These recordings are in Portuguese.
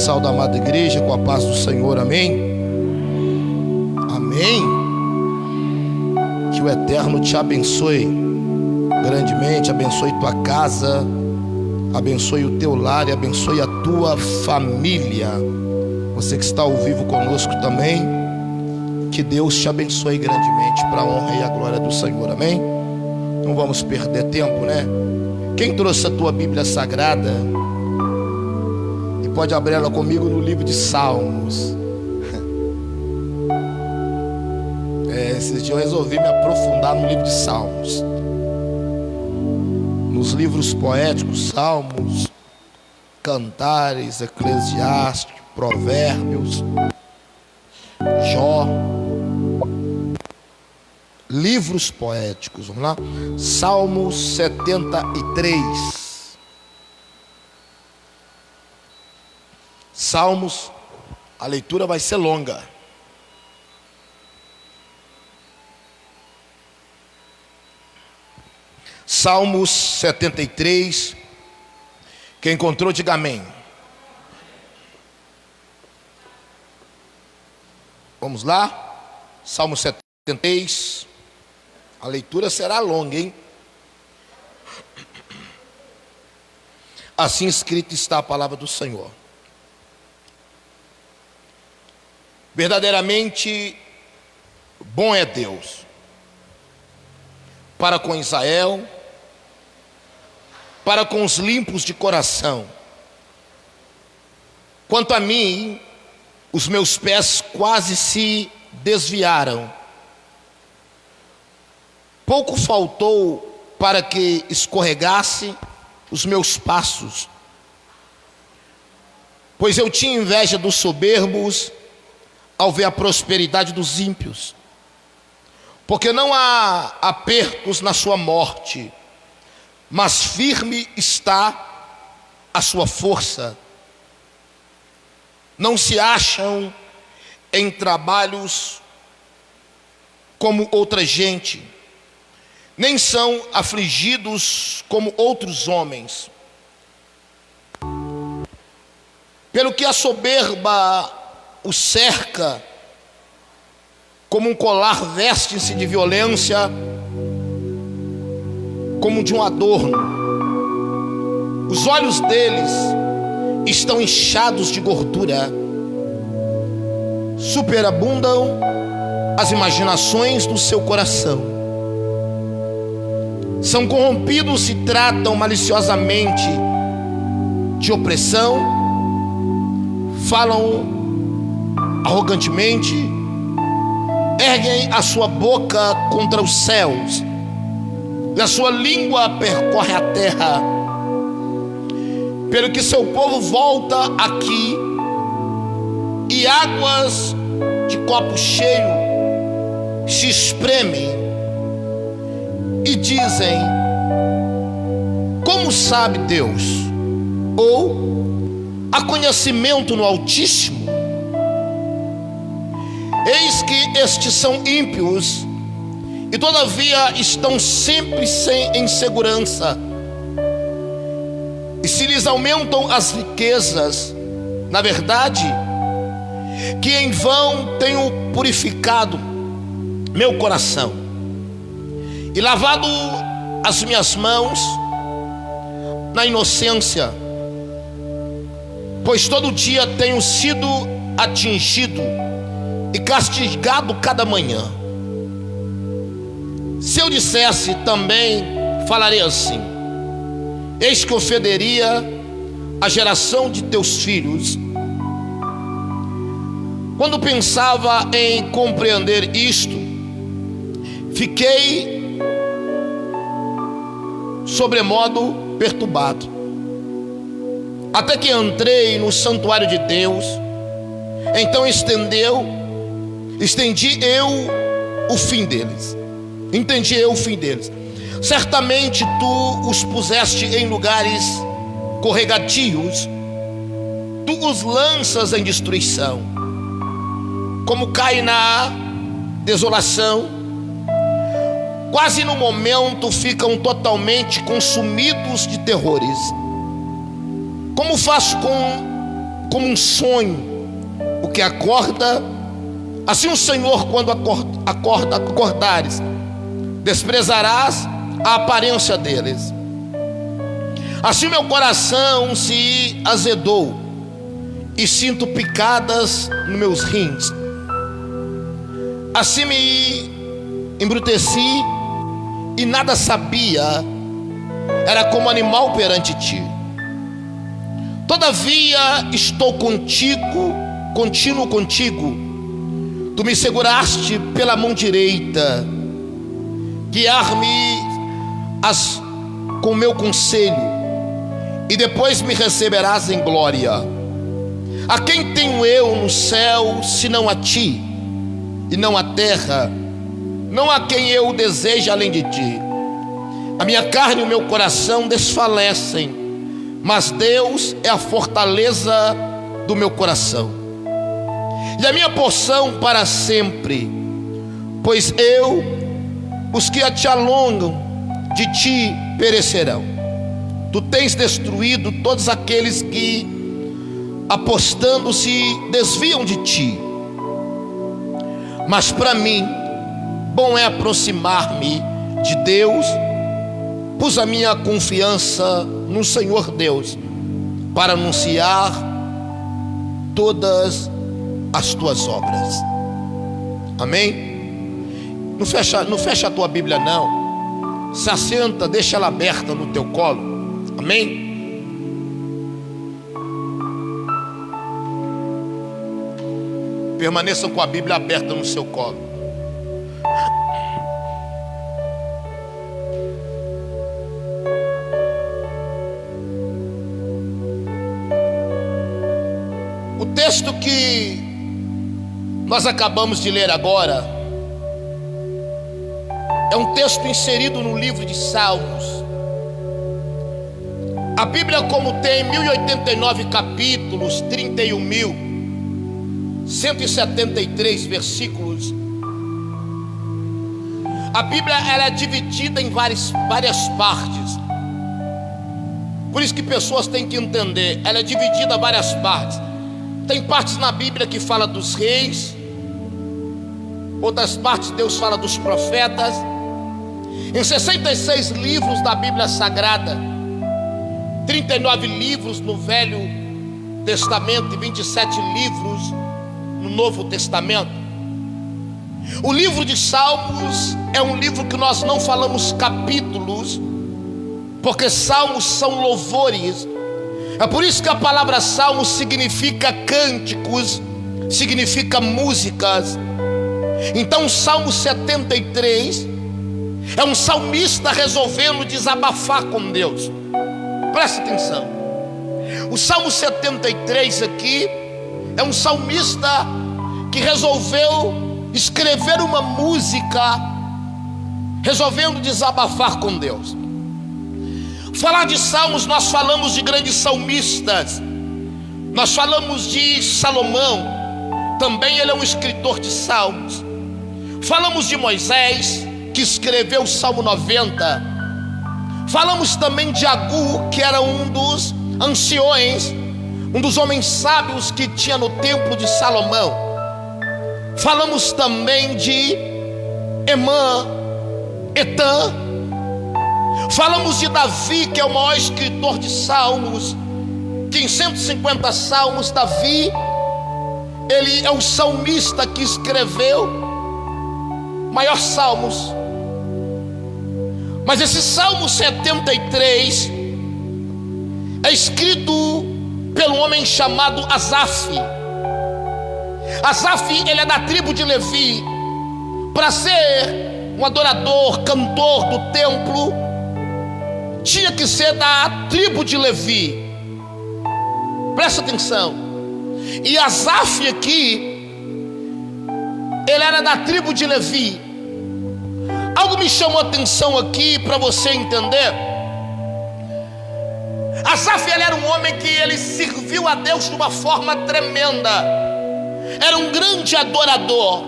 Sauda a amada igreja com a paz do Senhor, amém? Amém. Que o Eterno te abençoe grandemente, abençoe tua casa, abençoe o teu lar e abençoe a tua família. Você que está ao vivo conosco também, que Deus te abençoe grandemente para a honra e a glória do Senhor, amém? Não vamos perder tempo, né? Quem trouxe a tua Bíblia Sagrada e pode abrir ela comigo no livro de Salmos. Esses dias eu resolvi me aprofundar no livro de Salmos, nos livros poéticos, Salmos, Cantares, Eclesiastes, Provérbios, Jó, livros poéticos. Vamos lá, Salmos 73. Salmos, a leitura vai ser longa. Salmos 73. Quem encontrou, diga amém. Vamos lá, Salmo 73. A leitura será longa, hein? Assim escrita está a palavra do Senhor. Verdadeiramente bom é Deus para com Israel, para com os limpos de coração. Quanto a mim, os meus pés quase se desviaram. Pouco faltou para que escorregasse os meus passos, pois eu tinha inveja dos soberbos ao ver a prosperidade dos ímpios, porque não há apertos na sua morte, mas firme está a sua força. Não se acham em trabalhos como outra gente, nem são afligidos como outros homens. Pelo que a soberba o cerca, como um colar veste-se de violência, como de um adorno. Os olhos deles estão inchados de gordura, superabundam as imaginações do seu coração. São corrompidos e tratam maliciosamente de opressão, falam arrogantemente, erguem a sua boca contra os céus, e a sua língua percorre a terra. Pelo que seu povo volta aqui, e águas de copo cheio se espremem, e dizem: como sabe Deus? Ou há conhecimento no Altíssimo? Eis que estes são ímpios, e todavia estão sempre sem insegurança, e se lhes aumentam as riquezas, na verdade, que em vão tenho purificado meu coração, e lavado as minhas mãos na inocência, pois todo dia tenho sido atingido e castigado cada manhã. Se eu dissesse também, falarei assim: eis que ofenderia a geração de teus filhos. Quando pensava em compreender isto, fiquei sobremodo perturbado, até que entrei no santuário de Deus. Então entendi eu o fim deles. Certamente tu os puseste em lugares corregadios, tu os lanças em destruição, como cai na desolação. Quase no momento ficam totalmente consumidos de terrores. Como faz com como um sonho o que acorda, assim o Senhor, quando acordares, desprezarás a aparência deles. Assim meu coração se azedou e sinto picadas nos meus rins. Assim me embruteci e nada sabia, era como animal perante ti. Todavia estou contínuo contigo. Tu me seguraste pela mão direita, guiar-me com meu conselho, e depois me receberás em glória. A quem tenho eu no céu, senão a ti, e não a terra? Não há quem eu deseje além de ti. A minha carne e o meu coração desfalecem, mas Deus é a fortaleza do meu coração e a minha porção para sempre. Pois os que te alongam de ti perecerão. Tu tens destruído todos aqueles que, apostando, se desviam de ti. Mas para mim, bom é aproximar-me de Deus. Pus a minha confiança no Senhor Deus, para anunciar todas as tuas obras. Amém? Não fecha a tua Bíblia não. Se assenta, deixa ela aberta no teu colo. Amém? Permaneçam com a Bíblia aberta no seu colo. O texto que nós acabamos de ler agora é um texto inserido no livro de Salmos. A Bíblia, como tem 1089 capítulos, 31.173 versículos, a Bíblia ela é dividida em várias partes. Por isso que pessoas têm que entender, ela é dividida em várias partes. Tem partes na Bíblia que fala dos reis, outras partes Deus fala dos profetas. Em 66 livros da Bíblia Sagrada, 39 livros no Velho Testamento e 27 livros no Novo Testamento. O livro de Salmos é um livro que nós não falamos capítulos, porque salmos são louvores. É por isso que a palavra salmo significa cânticos, significa músicas. Então o Salmo 73 é um salmista resolvendo desabafar com Deus. Presta atenção. O Salmo 73 aqui é um salmista que resolveu escrever uma música, resolvendo desabafar com Deus. Falar de salmos, nós falamos de grandes salmistas. Nós falamos de Salomão, também ele é um escritor de salmos. Falamos de Moisés, que escreveu o Salmo 90. Falamos também de Agur, que era um dos anciões, um dos homens sábios que tinha no templo de Salomão. Falamos também de Etã. Falamos de Davi, que é o maior escritor de salmos, que em 150 salmos, Davi, ele é o salmista que escreveu maiores salmos. Mas esse Salmo 73 é escrito pelo homem chamado Asaf. Asaf, ele é da tribo de Levi. Para ser um adorador, cantor do templo, tinha que ser da tribo de Levi. Presta atenção. E Asaf aqui, ele era da tribo de Levi. Algo me chamou a atenção aqui para você entender. Asaf, ele era um homem que ele serviu a Deus de uma forma tremenda. Era um grande adorador.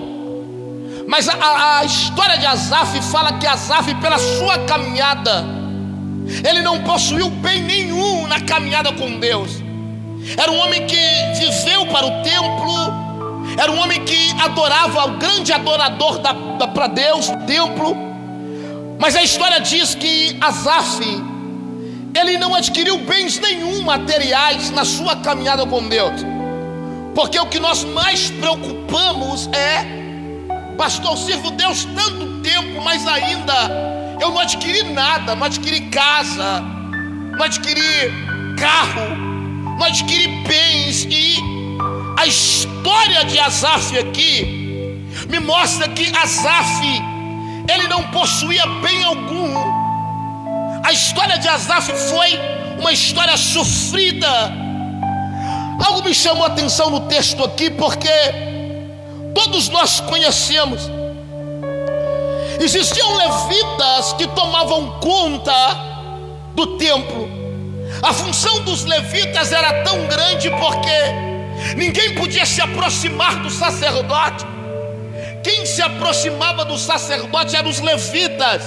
Mas a história de Asaf fala que Asaf, pela sua caminhada, ele não possuiu bem nenhum na caminhada com Deus. era um homem que viveu para o templo, era um homem que adorava, o grande adorador para Deus, o templo. Mas a história diz que Asaf, ele não adquiriu bens nenhum materiais na sua caminhada com Deus, porque o que nós mais preocupamos é: pastor, eu sirvo Deus tanto tempo, mas ainda eu não adquiri nada, não adquiri casa, não adquiri carro, não adquiri bens. E a história de Asaf aqui me mostra que Asaf, ele não possuía bem algum. A história de Asaf foi uma história sofrida. Algo me chamou a atenção no texto aqui, porque todos nós conhecemos, existiam levitas que tomavam conta do templo. A função dos levitas era tão grande porque ninguém podia se aproximar do sacerdote. Quem se aproximava do sacerdote eram os levitas.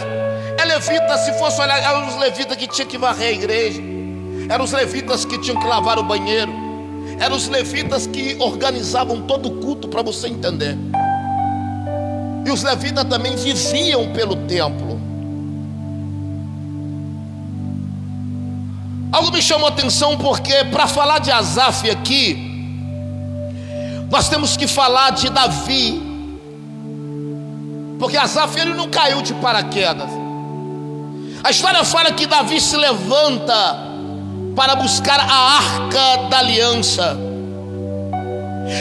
Levitas, se fosse olhar, eram os levitas que tinham que varrer a igreja, eram os levitas que tinham que lavar o banheiro, eram os levitas que organizavam todo o culto, para você entender. E os levitas também viviam pelo templo. Algo me chamou a atenção, porque para falar de Asaf aqui, nós temos que falar de Davi, porque Asaf, ele não caiu de paraquedas. A história fala que Davi se levanta para buscar a arca da aliança.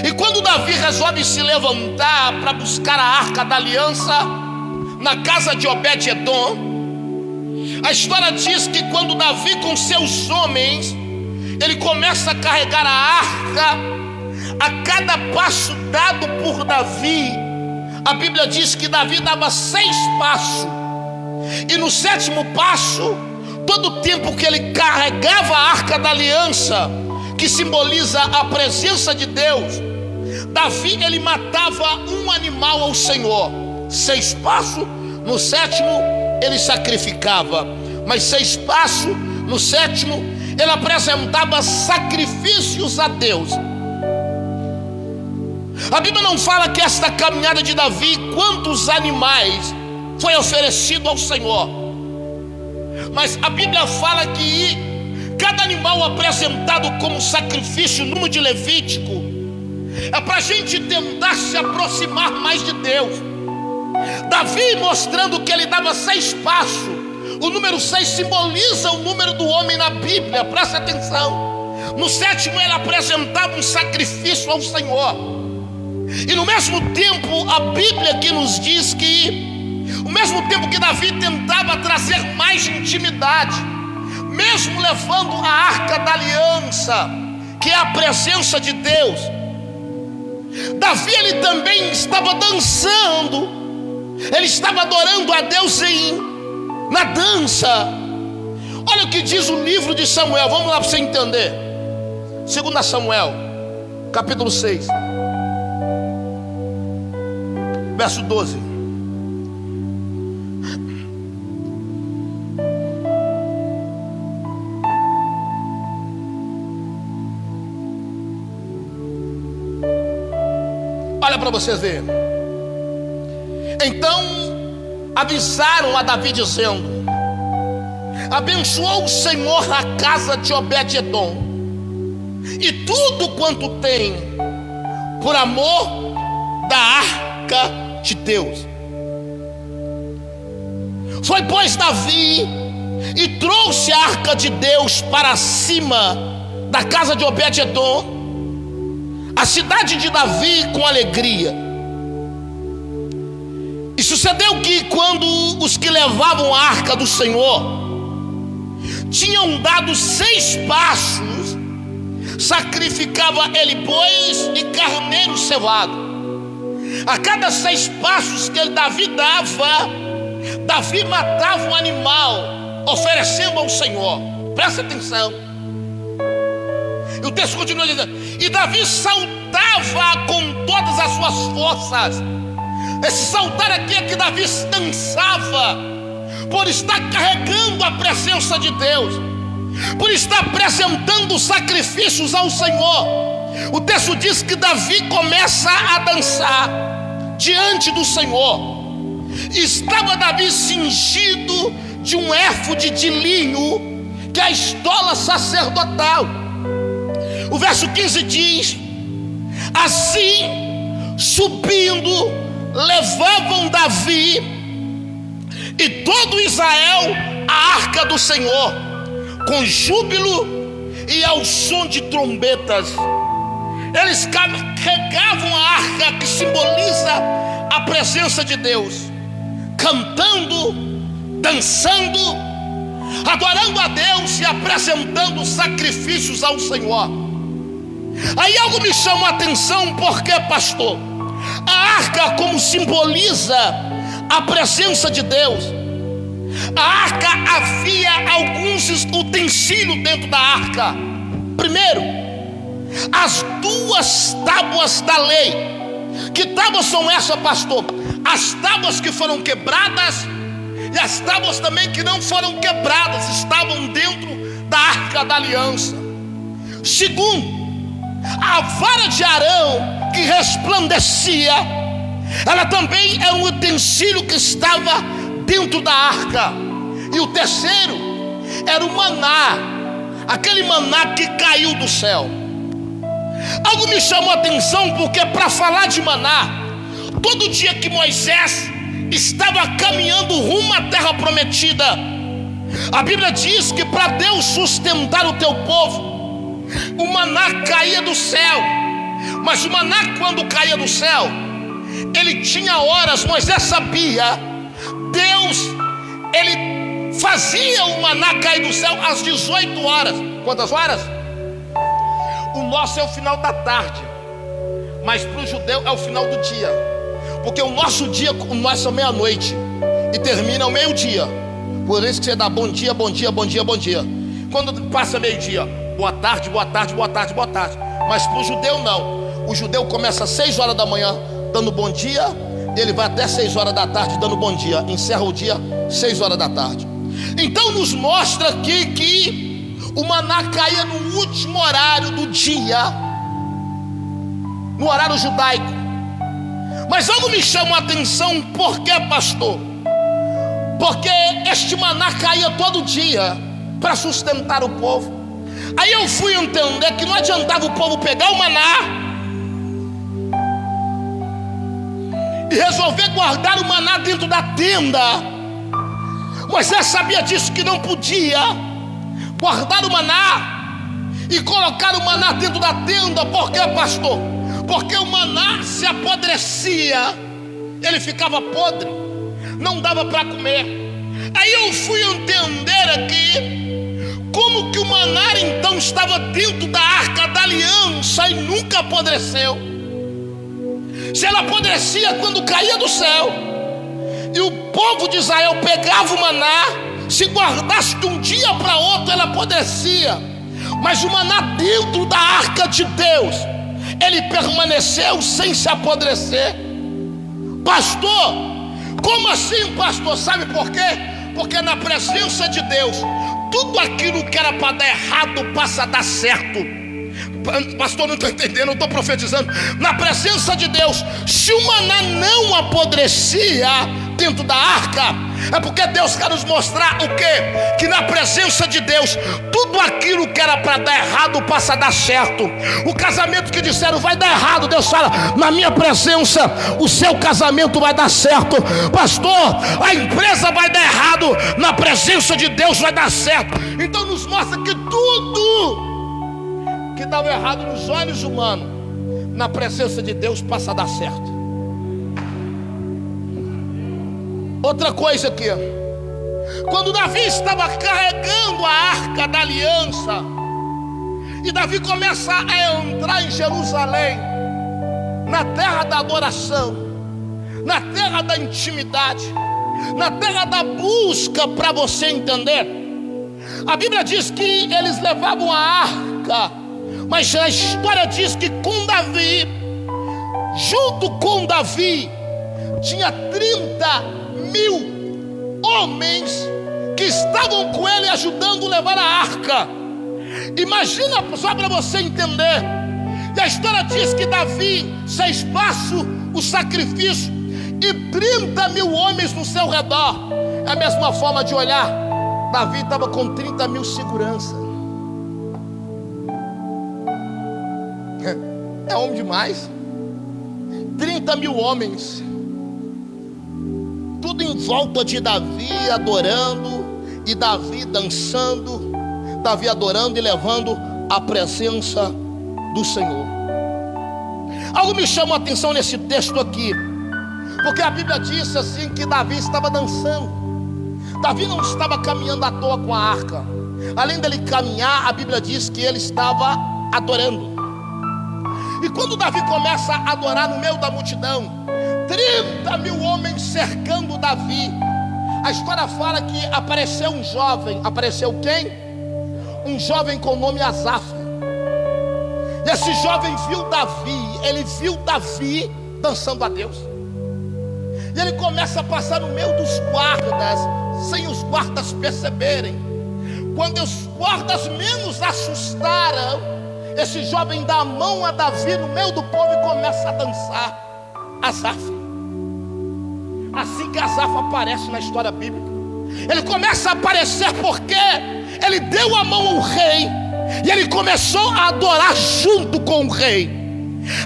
E quando Davi resolve se levantar para buscar a arca da aliança na casa de Obed-edom, a história diz que quando Davi com seus homens, ele começa a carregar a arca, a cada passo dado por Davi, a Bíblia diz que Davi dava 6 passos, e no 7º passo, todo o tempo que ele carregava a arca da aliança, que simboliza a presença de Deus, Davi, ele matava um animal ao Senhor. 6 passos, no 7º ele sacrificava, mas 6 passos, no 7º ele apresentava sacrifícios a Deus. A Bíblia não fala que esta caminhada de Davi, quantos animais foi oferecido ao Senhor, mas a Bíblia fala que cada animal apresentado como sacrifício, no número de Levítico, é para a gente tentar se aproximar mais de Deus. Davi mostrando que ele dava 6 passos, o número 6 simboliza o número do homem na Bíblia, presta atenção. No 7º ele apresentava um sacrifício ao Senhor, e no mesmo tempo a Bíblia aqui nos diz que, ao mesmo tempo que Davi tentava trazer mais intimidade, mesmo levando a arca da aliança, que é a presença de Deus, Davi, ele também estava dançando, ele estava adorando a Deus na dança. Olha o que diz o livro de Samuel, vamos lá para você entender. 2 Samuel, capítulo 6, verso 12. Olha para vocês verem. Então avisaram a Davi dizendo: abençoou o Senhor a casa de Obed-edom e tudo quanto tem, por amor da arca de Deus. Foi, pois, Davi e trouxe a arca de Deus para cima da casa de Obed-edom, a cidade de Davi, com alegria. E sucedeu que, quando os que levavam a arca do Senhor tinham dado 6 passos, sacrificava ele bois e carneiro cevado. A cada 6 passos que Davi dava, Davi matava um animal, oferecendo ao Senhor. Presta atenção. E o texto continua dizendo: e Davi saltava com todas as suas forças. Esse saltar aqui é que Davi dançava, por estar carregando a presença de Deus. por estar apresentando sacrifícios ao Senhor. O texto diz que Davi começa a dançar diante do Senhor. Estava Davi cingido de um éfode de linho, que é a estola sacerdotal. O verso 15 diz: assim, subindo, levavam Davi e todo Israel a arca do Senhor, com júbilo e ao som de trombetas. Eles carregavam a arca, que simboliza a presença de Deus, cantando, dançando, adorando a Deus e apresentando sacrifícios ao Senhor. Aí algo me chamou a atenção, porque, pastor, a arca, como simboliza a presença de Deus, a arca, havia alguns utensílios dentro da arca. Primeiro, as 2 tábuas da lei. Que tábuas são essas, pastor? As tábuas que foram quebradas e as tábuas também que não foram quebradas estavam dentro da arca da aliança. Segundo, a vara de Arão que resplandecia, ela também é um utensílio que estava dentro da arca. E o terceiro era o maná, aquele maná que caiu do céu. Algo me chamou a atenção, porque para falar de maná, todo dia que Moisés estava caminhando rumo à terra prometida, a Bíblia diz que para Deus sustentar o teu povo, o maná caía do céu. Mas o maná, quando caía do céu, ele tinha horas. Moisés sabia, Deus, ele fazia o maná cair do céu às 18 horas. Quantas horas? O nosso é o final da tarde, mas para o judeu é o final do dia, porque o nosso dia, o nosso é meia-noite e termina ao meio-dia. Por isso que você dá bom dia, bom dia, bom dia, bom dia. Quando passa meio-dia, boa tarde, boa tarde, boa tarde, boa tarde. Mas para o judeu não. O judeu começa às 6 horas da manhã dando bom dia, ele vai até 6 horas da tarde dando bom dia, encerra o dia 6 horas da tarde. Então nos mostra aqui que o maná caía no último horário do dia, no horário judaico. Mas algo me chama a atenção. Por quê, pastor? Porque este maná caía todo dia para sustentar o povo. Aí eu fui entender que não adiantava o povo pegar o maná e resolver guardar o maná dentro da tenda. Moisés sabia disso, que não podia guardar o maná e colocar o maná dentro da tenda. Por quê, pastor? Porque o maná se apodrecia, ele ficava podre, não dava para comer. Aí eu fui entender aqui como que o maná então estava dentro da arca da aliança e nunca apodreceu. Se ela apodrecia quando caía do céu, e o povo de Israel pegava o maná, se guardasse de um dia para outro, ela apodrecia. Mas o maná dentro da arca de Deus, ele permaneceu sem se apodrecer. Pastor, como assim, pastor? Sabe por quê? Porque na presença de Deus, tudo aquilo que era para dar errado passa a dar certo. Pastor, não estou entendendo, não estou profetizando. Na presença de Deus, se o maná não apodrecia dentro da arca, é porque Deus quer nos mostrar o quê? Que na presença de Deus, tudo aquilo que era para dar errado passa a dar certo. O casamento que disseram vai dar errado, Deus fala: na minha presença o seu casamento vai dar certo. Pastor, a empresa vai dar errado, na presença de Deus vai dar certo. Então nos mostra que tudo que dava errado nos olhos humanos, na presença de Deus passa a dar certo. Outra coisa aqui, quando Davi estava carregando a arca da aliança, e Davi começa a entrar em Jerusalém, na terra da adoração, na terra da intimidade, na terra da busca. Para você entender, a Bíblia diz que eles levavam a arca, mas a história diz que com Davi, junto com Davi, tinha 30.000 homens que estavam com ele ajudando a levar a arca. Imagina, só para você entender. E a história diz que Davi sem espaço o sacrifício e 30 mil homens no seu redor. É a mesma forma de olhar. Davi estava com 30 mil segurança. É homem demais. 30 mil homens, tudo em volta de Davi, adorando, e Davi dançando, Davi adorando e levando a presença do Senhor. Algo me chamou a atenção nesse texto aqui, porque a Bíblia diz assim que Davi estava dançando. Davi não estava caminhando à toa com a arca. Além dele caminhar, a Bíblia diz que ele estava adorando. E quando Davi começa a adorar no meio da multidão, 30 mil homens cercando Davi, a história fala que apareceu um jovem. Apareceu quem? Um jovem com o nome Asaf. E esse jovem viu Davi. Ele viu Davi dançando a Deus. E ele começa a passar no meio dos guardas, sem os guardas perceberem. Quando os guardas menos assustaram, esse jovem dá a mão a Davi no meio do povo e começa a dançar. Asaf. Assim que Asaf aparece na história bíblica, ele começa a aparecer porque ele deu a mão ao rei e ele começou a adorar junto com o rei.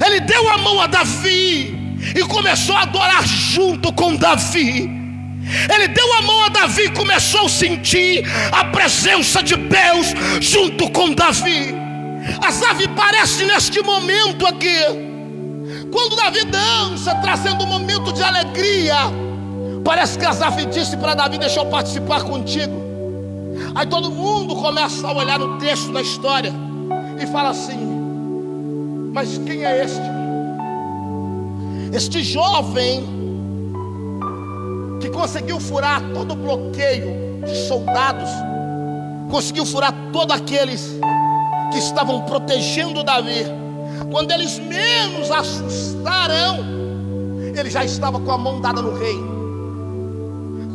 Ele deu a mão a Davi e começou a adorar junto com Davi. Ele deu a mão a Davi e começou a sentir a presença de Deus junto com Davi. Asaf parece neste momento aqui, quando Davi dança, trazendo um momento de alegria. Parece que Asaf disse para Davi: deixa eu participar contigo. Aí todo mundo começa a olhar no texto, na história, e fala assim: mas quem é este? Este jovem que conseguiu furar todo o bloqueio de soldados, conseguiu furar todos aqueles que estavam protegendo Davi. Quando eles menos assustaram, ele já estava com a mão dada no rei.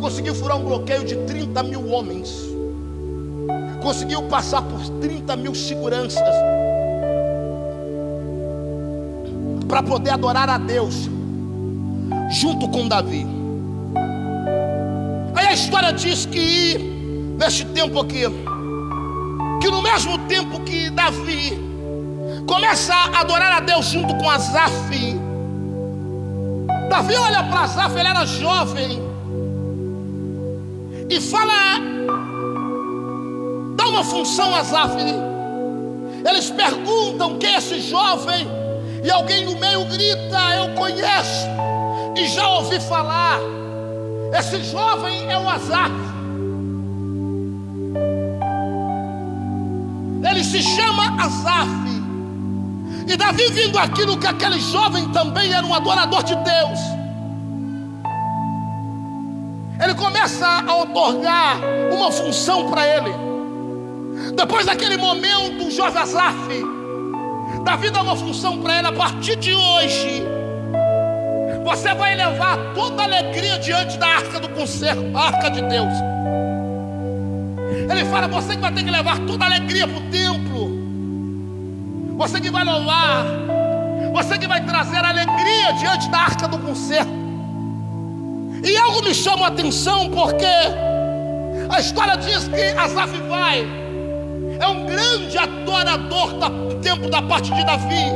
Conseguiu furar um bloqueio de 30 mil homens. Conseguiu passar por 30 mil seguranças para poder adorar a Deus junto com Davi. Aí a história diz que neste tempo aqui, que no mesmo tempo que Davi começa a adorar a Deus junto com Asaf, Davi olha para Asaf, ele era jovem, e fala, dá uma função a Asaf. Eles perguntam quem é esse jovem, e alguém no meio grita: eu conheço e já ouvi falar. Esse jovem é o Asaf. Ele se chama Asaf. E Davi, vindo aquilo que aquele jovem também era um adorador de Deus, ele começa a otorgar uma função para ele. Depois daquele momento, o jovem Asaf, Davi dá uma função para ele: a partir de hoje, você vai levar toda a alegria diante da arca do concerto, a arca de Deus. Ele fala: você que vai ter que levar toda a alegria para o templo, você que vai louvar, você que vai trazer alegria diante da arca do concerto. E algo me chama a atenção, porque a história diz que Asaf é um grande adorador do templo da parte de Davi.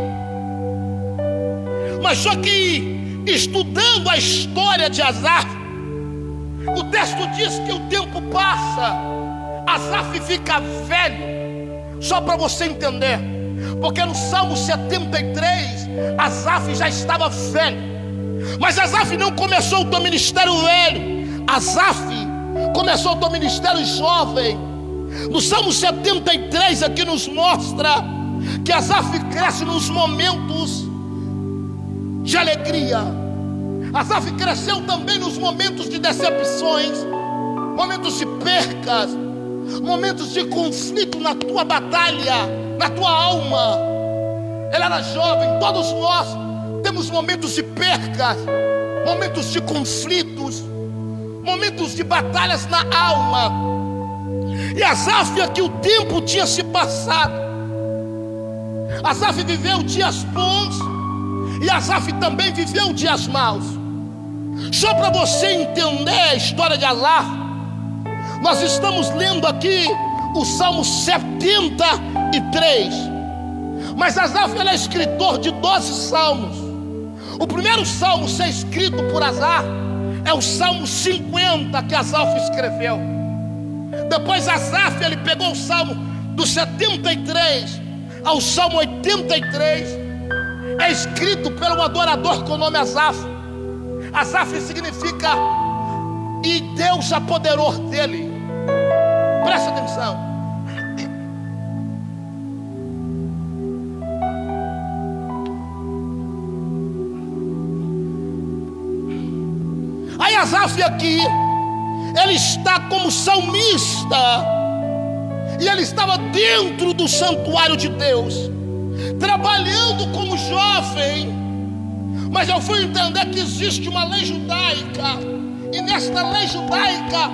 Mas só que, estudando a história de Asaf, o texto diz que o tempo passa, Asaf fica velho. Só para você entender, porque no Salmo 73, Asaf já estava velho. Mas Asaf não começou o teu ministério velho, Asaf começou o teu ministério jovem. No Salmo 73 aqui nos mostra que Asaf cresce nos momentos de alegria. Asaf cresceu também nos momentos de decepções, momentos de percas, momentos de conflito na tua batalha, na tua alma. Ele era jovem, todos nós temos momentos de percas, momentos de conflitos, momentos de batalhas na alma. E Asaf aqui o tempo tinha se passado. Asaf viveu dias bons e Asaf também viveu dias maus. Só para você entender a história de Asaf, nós estamos lendo aqui o Salmo 73. Mas Asaf é escritor de 12 salmos. O primeiro salmo a ser escrito por Asaf é o Salmo 50 que Asaf escreveu. Depois Asaf ele pegou o Salmo do 73 ao Salmo 83. É escrito pelo adorador com o nome Asaf. Asaf significa e Deus apoderou dele. Presta atenção. Aí Asaf aqui, ele está como salmista, e ele estava dentro do santuário de Deus, trabalhando como jovem. Mas eu fui entender que existe uma lei judaica, e nesta lei judaica,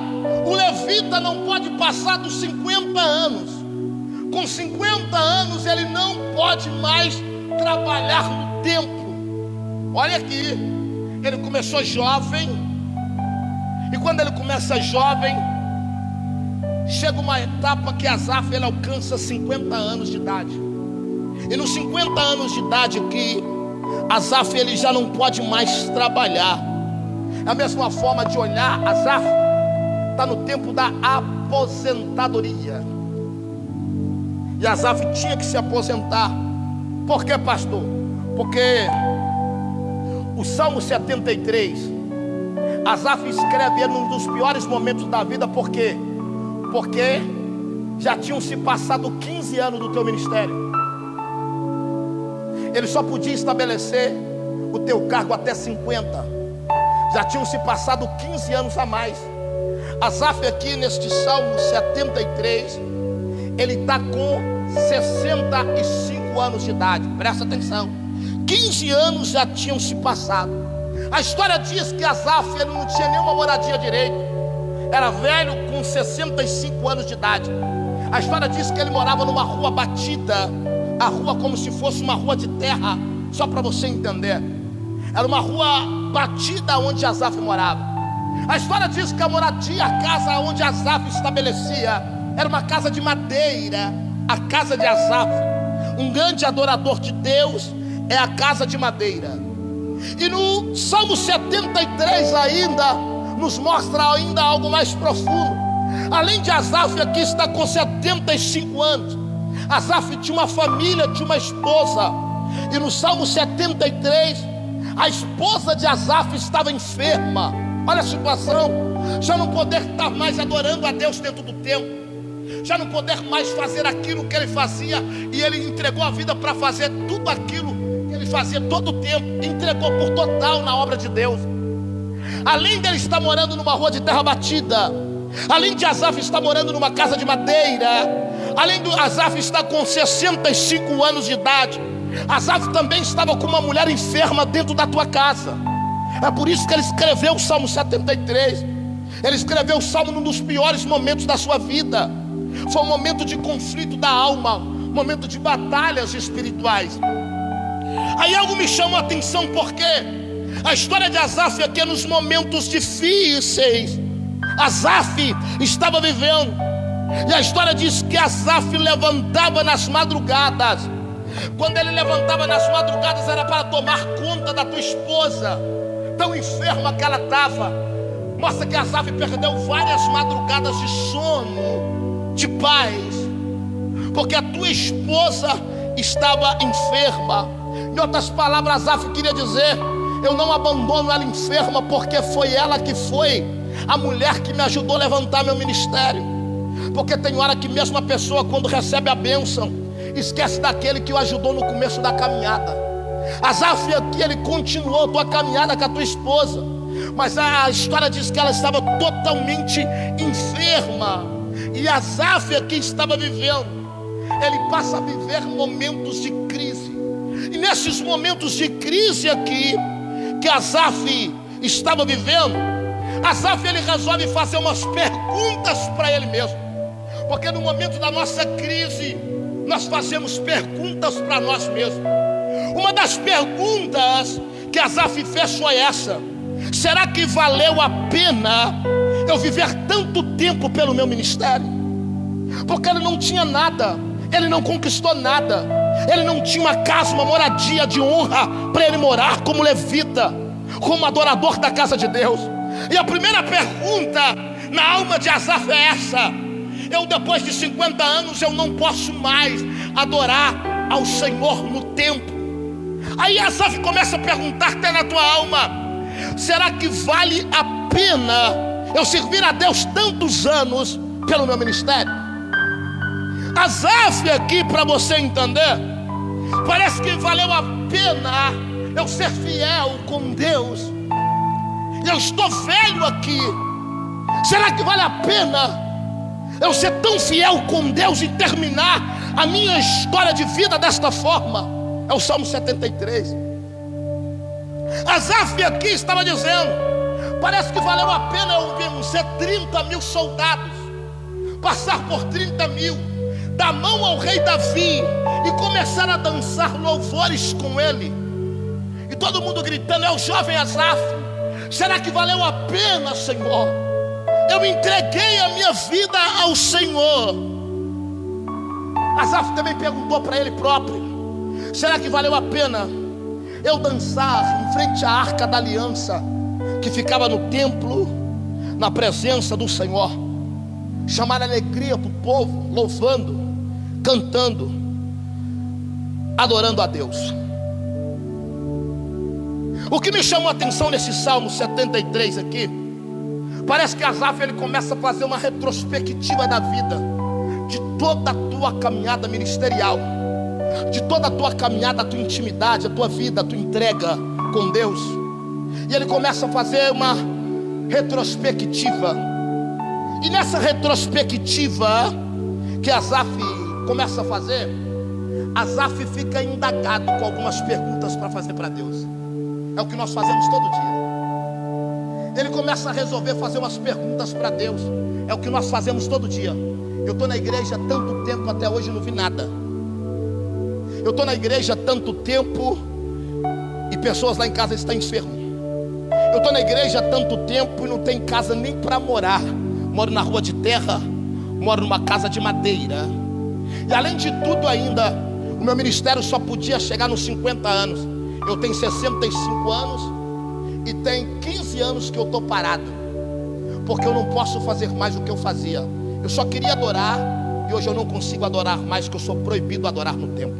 o levita não pode passar dos 50 anos. Com 50 anos ele não pode mais trabalhar no templo. Olha aqui, ele começou jovem. E quando ele começa jovem, chega uma etapa que Asaf ele alcança 50 anos de idade. E nos 50 anos de idade aqui, Asaf ele já não pode mais trabalhar. É a mesma forma de olhar, Asaf está no tempo da aposentadoria. E Asaf tinha que se aposentar. Por quê, pastor? Porque o Salmo 73, Asaf escreve ele num dos piores momentos da vida. Por quê? Porque já tinham se passado 15 anos do teu ministério. Ele só podia estabelecer o teu cargo até 50. Já tinham se passado 15 anos a mais. Asaf aqui neste Salmo 73, ele está com 65 anos de idade. Presta atenção, 15 anos já tinham se passado. A história diz que Asaf ele não tinha nenhuma moradia direito. Era velho com 65 anos de idade. A história diz que ele morava numa rua batida. A rua como se fosse uma rua de terra. Só para você entender, era uma rua batida onde Asaf morava. A história diz que a moradia, a casa onde Asaf estabelecia, era uma casa de madeira. A casa de Asaf, um grande adorador de Deus, é a casa de madeira. E no Salmo 73 ainda nos mostra ainda algo mais profundo. Além de Asaf aqui estar com 75 anos, Asaf tinha uma família, tinha uma esposa. E no Salmo 73, a esposa de Asaf estava enferma. Olha a situação, já não poder estar mais adorando a Deus dentro do templo, já não poder mais fazer aquilo que ele fazia. E ele entregou a vida para fazer tudo aquilo que ele fazia todo o tempo. Entregou por total na obra de Deus. Além dele estar morando numa rua de terra batida, além de Asaf estar morando numa casa de madeira, além de Asaf estar com 65 anos de idade, Asaf também estava com uma mulher enferma dentro da tua casa. É por isso que ele escreveu o Salmo 73. Ele escreveu o Salmo num dos piores momentos da sua vida. Foi um momento de conflito da alma, um momento de batalhas espirituais. Aí algo me chamou a atenção, porque a história de Asaf aqui é nos momentos difíceis. Asaf estava vivendo, e a história diz que Asaf levantava nas madrugadas. Quando ele levantava nas madrugadas era para tomar conta da tua esposa, tão enferma que ela estava. Mostra que Asaf perdeu várias madrugadas de sono, de paz, porque a tua esposa estava enferma. Em outras palavras, Asaf queria dizer: eu não abandono ela enferma, porque foi ela que foi a mulher que me ajudou a levantar meu ministério. Porque tem hora que mesmo a pessoa, quando recebe a bênção, esquece daquele que o ajudou no começo da caminhada. Asaf aqui, ele continuou a tua caminhada com a tua esposa, mas a história diz que ela estava totalmente enferma. E Asaf aqui estava vivendo, ele passa a viver momentos de crise. E nesses momentos de crise aqui que Asaf estava vivendo, Asaf, ele resolve fazer umas perguntas para ele mesmo, porque no momento da nossa crise nós fazemos perguntas para nós mesmos. Uma das perguntas que Asaf fez foi essa: será que valeu a pena eu viver tanto tempo pelo meu ministério? Porque ele não tinha nada, ele não conquistou nada, ele não tinha uma casa, uma moradia de honra para ele morar como levita, como adorador da casa de Deus. E a primeira pergunta na alma de Asaf é essa: eu, depois de 50 anos, eu não posso mais adorar ao Senhor no templo. Aí Asaf começa a perguntar até na tua alma: será que vale a pena eu servir a Deus tantos anos pelo meu ministério? Asaf aqui, para você entender, parece que valeu a pena eu ser fiel com Deus. Eu estou velho aqui, será que vale a pena eu ser tão fiel com Deus e terminar a minha história de vida desta forma? É o Salmo 73. Asaf aqui estava dizendo: parece que valeu a pena eu vencer 30 mil soldados, passar por 30 mil, dar mão ao rei Davi e começar a dançar louvores com ele. E todo mundo gritando: é o jovem Asaf. Será que valeu a pena, Senhor? Eu entreguei a minha vida ao Senhor. Asaf também perguntou para ele próprio: será que valeu a pena eu dançar em frente à arca da aliança que ficava no templo, na presença do Senhor, chamar alegria para o povo, louvando, cantando, adorando a Deus? O que me chamou a atenção nesse Salmo 73 aqui, parece que Asaf, ele começa a fazer uma retrospectiva da vida, de toda a tua caminhada ministerial, de toda a tua caminhada, a tua intimidade, a tua vida, a tua entrega com Deus. E ele começa a fazer uma retrospectiva. E nessa retrospectiva que Asaf começa a fazer, Asaf fica indagado com algumas perguntas para fazer para Deus. É o que nós fazemos todo dia. Ele começa a resolver fazer umas perguntas para Deus. É o que nós fazemos todo dia. Eu estou na igreja há tanto tempo, até hoje não vi nada. Eu estou na igreja há tanto tempo e pessoas lá em casa estão enfermas. Eu estou na igreja há tanto tempo e não tem casa nem para morar. Moro na rua de terra, moro numa casa de madeira. E além de tudo ainda, o meu ministério só podia chegar nos 50 anos. Eu tenho 65 anos e tem 15 anos que eu estou parado, porque eu não posso fazer mais o que eu fazia. Eu só queria adorar e hoje eu não consigo adorar mais, que eu sou proibido de adorar no templo.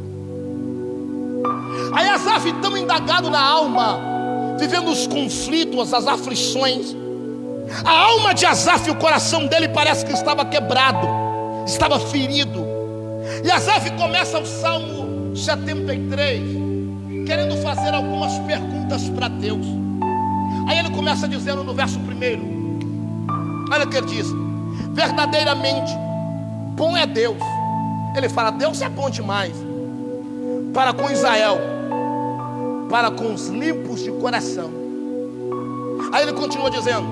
Aí Asaf, tão indagado na alma, vivendo os conflitos, as aflições, a alma de Asaf, o coração dele parece que estava quebrado, estava ferido. E Asaf começa o Salmo 73 querendo fazer algumas perguntas para Deus. Aí ele começa dizendo no verso 1, olha o que ele diz: verdadeiramente bom é Deus. Ele fala: Deus é bom demais para com Israel, para com os limpos de coração. Aí ele continua dizendo,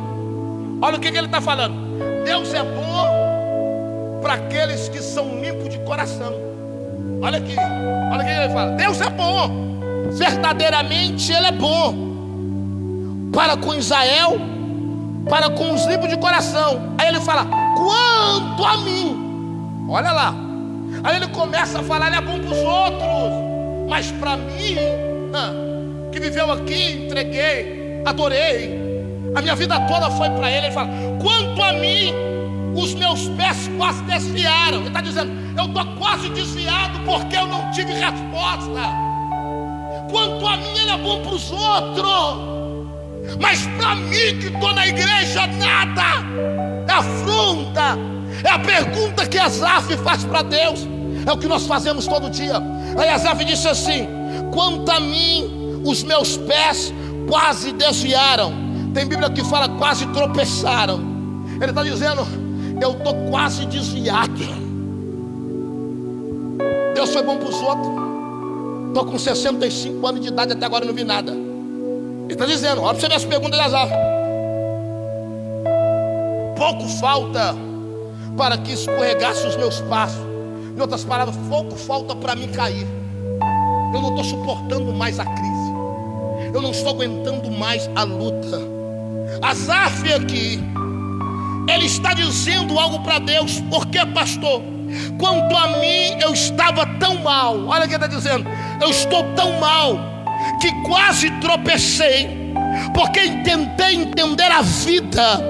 olha o que ele está falando: Deus é bom para aqueles que são limpos de coração. Olha aqui, olha o que ele fala: Deus é bom, verdadeiramente Ele é bom para com Israel, para com os limpos de coração. Aí ele fala: quanto a mim, olha lá. Aí ele começa a falar: Ele é bom para os outros, mas para mim, que viveu aqui, entreguei, adorei, a minha vida toda foi para Ele. Ele fala: quanto a mim, os meus pés quase desviaram. Ele está dizendo: eu estou quase desviado porque eu não tive resposta. Quanto a mim, Ele é bom para os outros, mas para mim que estou na igreja, nada. É afronta. É a pergunta que Asaf faz para Deus. É o que nós fazemos todo dia. Aí Asaf disse assim: quanto a mim, os meus pés quase desviaram. Tem Bíblia que fala quase tropeçaram. Ele está dizendo: eu estou quase desviado. Deus foi bom para os outros. Estou com 65 anos de idade, até agora não vi nada. Ele está dizendo, olha para você ver as perguntas de Asaf. pouco falta para que escorregasse os meus passos. Em outras palavras, pouco falta para mim cair. Eu não estou suportando mais a crise, eu não estou aguentando mais a luta. Asaf aqui, ele está dizendo algo para Deus. Por quê, pastor? Quanto a mim, eu estava tão mal. Olha o que ele está dizendo: eu estou tão mal que quase tropecei, porque tentei entender a vida,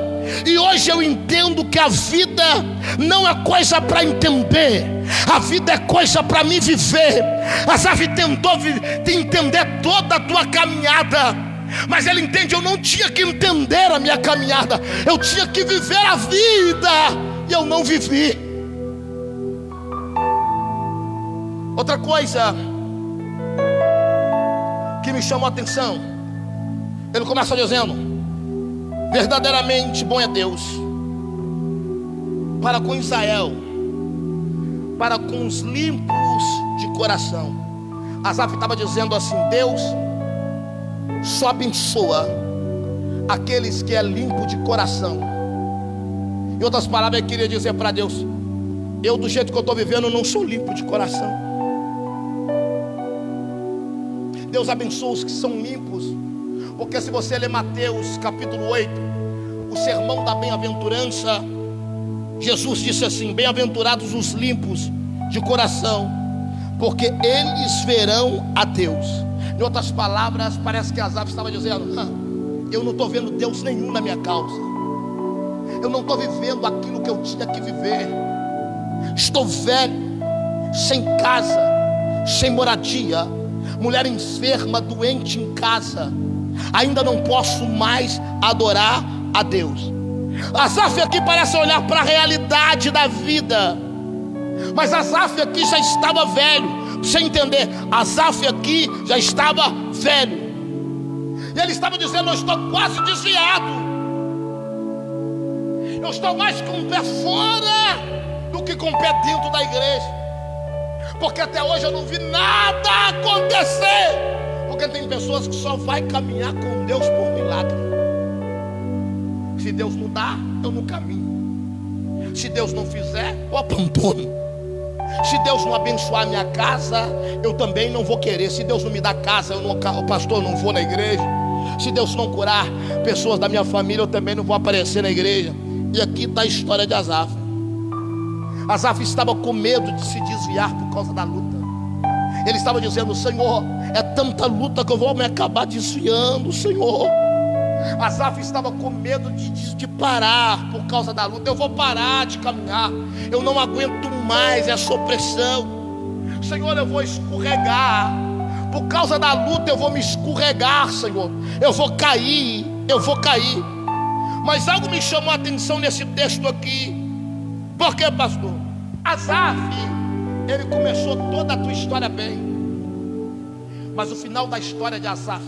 e hoje eu entendo que a vida não é coisa para entender, a vida é coisa para me viver. Asaf tentou entender toda a tua caminhada, mas ele entende: eu não tinha que entender a minha caminhada, eu tinha que viver a vida, e eu não vivi. Outra coisa que me chamou a atenção, ele começa dizendo: verdadeiramente bom é Deus para com Israel, para com os limpos de coração. Asaf estava dizendo assim: Deus só abençoa aqueles que é limpo de coração. Em outras palavras, eu queria dizer para Deus: eu, do jeito que eu estou vivendo, não sou limpo de coração. Deus abençoa os que são limpos, porque se você ler Mateus capítulo 8, o sermão da bem-aventurança, Jesus disse assim: bem-aventurados os limpos de coração, porque eles verão a Deus. Em outras palavras, parece que Asaf estava dizendo: eu não estou vendo Deus nenhum na minha causa, eu não estou vivendo aquilo que eu tinha que viver. Estou velho, sem casa, sem moradia, mulher enferma, doente em casa, ainda não posso mais adorar a Deus. Asaf aqui parece olhar para a realidade da vida, mas Asaf aqui já estava velho. Você entender, Asaf aqui já estava velho, e ele estava dizendo: eu estou quase desviado, eu estou mais com o pé fora do que com o pé dentro da igreja, porque até hoje eu não vi nada acontecer. Porque tem pessoas que só vai caminhar com Deus por milagre. Se Deus não dá, eu não caminho. Se Deus não fizer, eu abandono. Se Deus não abençoar minha casa, eu também não vou querer. Se Deus não me dá casa, pastor, eu não vou na igreja. Se Deus não curar pessoas da minha família, eu também não vou aparecer na igreja. E aqui está a história de Asaf. Asaf estava com medo de se desviar por causa da luta. Ele estava dizendo: Senhor, é tanta luta que eu vou me acabar desviando, Senhor. Asaf estava com medo de parar por causa da luta. Eu vou parar de caminhar, eu não aguento mais essa opressão. Senhor, eu vou escorregar, por causa da luta eu vou me escorregar, Senhor. Eu vou cair. Mas algo me chamou a atenção nesse texto aqui. Por quê, pastor? Asaf, ele começou toda a tua história bem, mas o final da história de Asaf,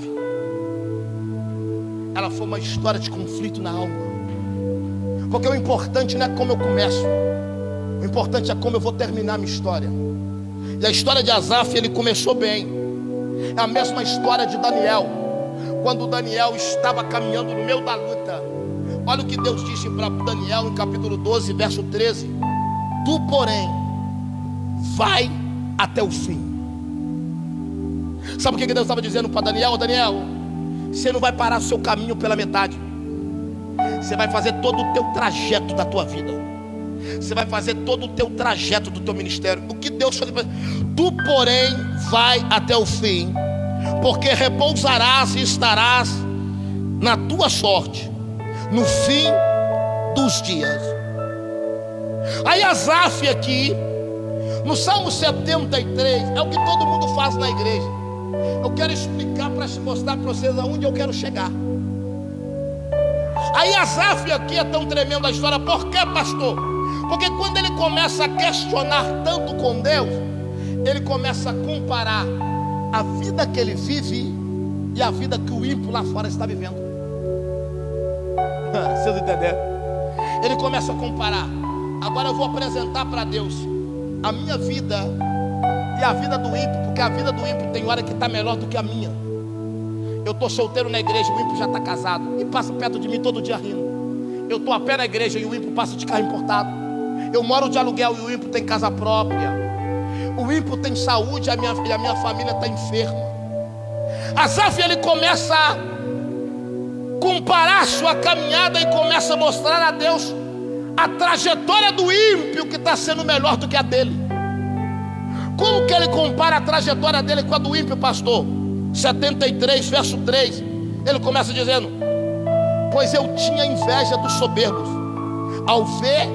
ela foi uma história de conflito na alma. Porque o importante não é como eu começo, o importante é como eu vou terminar a minha história. E a história de Asaf, ele começou bem. É a mesma história de Daniel. Quando Daniel estava caminhando no meio da luta, olha o que Deus disse para Daniel em capítulo 12, verso 13: tu, porém, vai até o fim. Sabe o que Deus estava dizendo para Daniel? Daniel, você não vai parar o seu caminho pela metade. Você vai fazer todo o teu trajeto da tua vida. Você vai fazer todo o teu trajeto do teu ministério. O que Deus faz? Tu, porém, vai até o fim, porque repousarás e estarás na tua sorte no fim dos dias. Aí Asaf aqui, no Salmo 73, é o que todo mundo faz na igreja. Eu quero explicar para mostrar para vocês aonde eu quero chegar. Aí Asaf aqui é tão tremenda a história. Por quê, pastor? Porque quando ele começa a questionar tanto com Deus, ele começa a comparar a vida que ele vive e a vida que o ímpio lá fora está vivendo. Vocês entenderam? Ele começa a comparar. Agora eu vou apresentar para Deus a minha vida e a vida do ímpio, porque a vida do ímpio tem hora que está melhor do que a minha. Eu estou solteiro na igreja, o ímpio já está casado e passa perto de mim todo dia rindo. Eu estou a pé na igreja e o ímpio passa de carro importado. Eu moro de aluguel e o ímpio tem casa própria. O ímpio tem saúde e a minha família está enferma. Asaf, ele começa a comparar a sua caminhada e começa a mostrar a Deus a trajetória do ímpio que está sendo melhor do que a dele. Como que ele compara a trajetória dele com a do ímpio, pastor? 73, verso 3. Ele começa dizendo: pois eu tinha inveja dos soberbos ao ver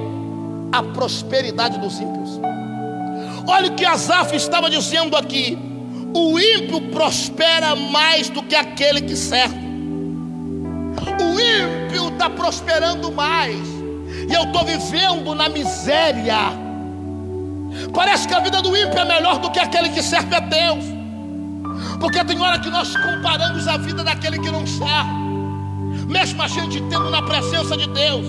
a prosperidade dos ímpios. Olha o que Asaf estava dizendo aqui: o ímpio prospera mais do que aquele que serve. O ímpio está prosperando mais e eu estou vivendo na miséria. Parece que a vida do ímpio é melhor do que aquele que serve a Deus, porque tem hora que nós comparamos a vida daquele que não serve. Mesmo a gente tendo na presença de Deus,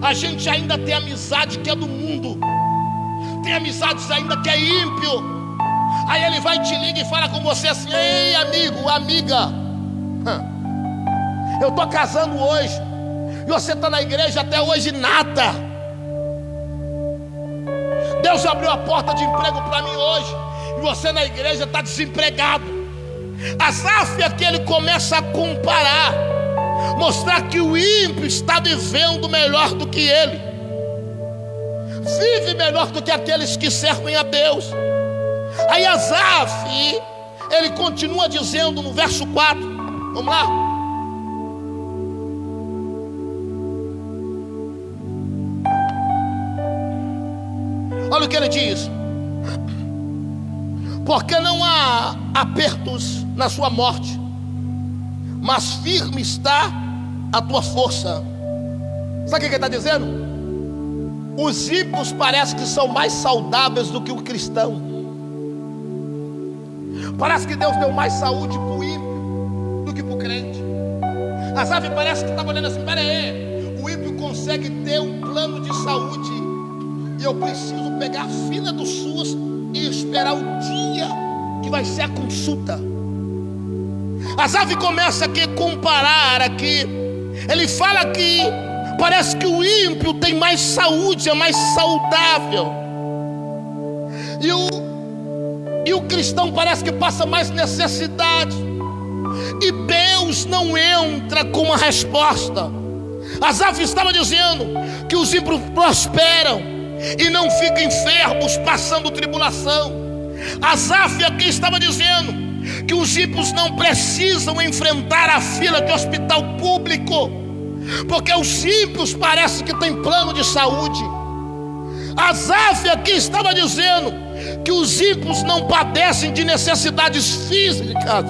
a gente ainda tem amizade que é do mundo, tem amizades ainda que é ímpio. Aí ele vai, te liga e fala com você assim: ei, amigo, amiga, eu estou casando hoje e você está na igreja até hoje nada. Deus abriu a porta de emprego para mim hoje e você na igreja está desempregado. Asaf aqui, ele começa a comparar, mostrar que o ímpio está vivendo melhor do que ele, vive melhor do que aqueles que servem a Deus. Aí Asaf, ele continua dizendo no verso 4, vamos lá. Olha o que ele diz: porque não há apertos na sua morte, mas firme está a tua força. Sabe o que ele está dizendo? Os ímpios parece que são mais saudáveis do que o cristão. Parece que Deus deu mais saúde para o ímpio do que para o crente. Asaf parece que estava olhando assim: pera aí, o ímpio consegue ter um plano de saúde e eu preciso pegar a fila do SUS e esperar o dia que vai ser a consulta. Asaf começa aqui a comparar aqui. Ele fala que parece que o ímpio tem mais saúde, é mais saudável, e o cristão parece que passa mais necessidade, e Deus não entra com uma resposta. Asaf estava dizendo que os ímpios prosperam e não ficam enfermos passando tribulação. Asaf aqui estava dizendo que os ímpios não precisam enfrentar a fila de hospital público, porque os ímpios parece que têm plano de saúde. Asaf aqui estava dizendo que os ímpios não padecem de necessidades físicas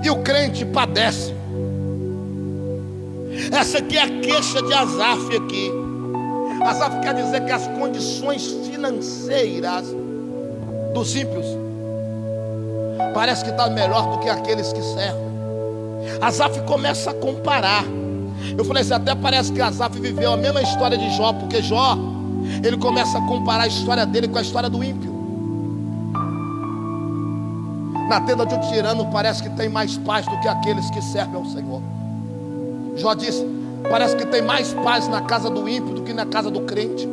e o crente padece. Essa aqui é a queixa de Asaf aqui. Asaf quer dizer que as condições financeiras dos ímpios parece que está melhor do que aqueles que servem. Asaf começa a comparar. Eu falei assim, até parece que Asaf viveu a mesma história de Jó, porque Jó, ele começa a comparar a história dele com a história do ímpio. Na tenda de um tirano parece que tem mais paz do que aqueles que servem ao Senhor. Jó disse, parece que tem mais paz na casa do ímpio do que na casa do crente.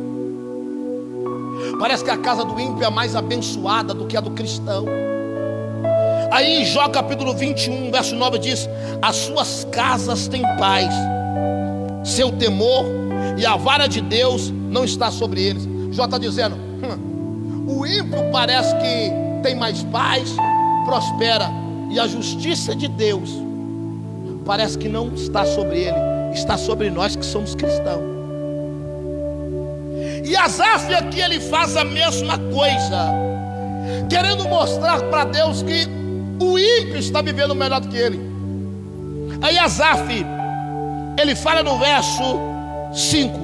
Parece que a casa do ímpio é mais abençoada do que a do cristão. Aí em Jó capítulo 21, verso 9 diz: as suas casas têm paz, seu temor e a vara de Deus não está sobre eles. Jó está dizendo, o ímpio parece que tem mais paz, prospera, e a justiça de Deus parece que não está sobre ele, está sobre nós que somos cristãos. E Asaf aqui ele faz a mesma coisa, querendo mostrar para Deus que o ímpio está vivendo melhor do que ele. Aí Asaf, ele fala no verso 5.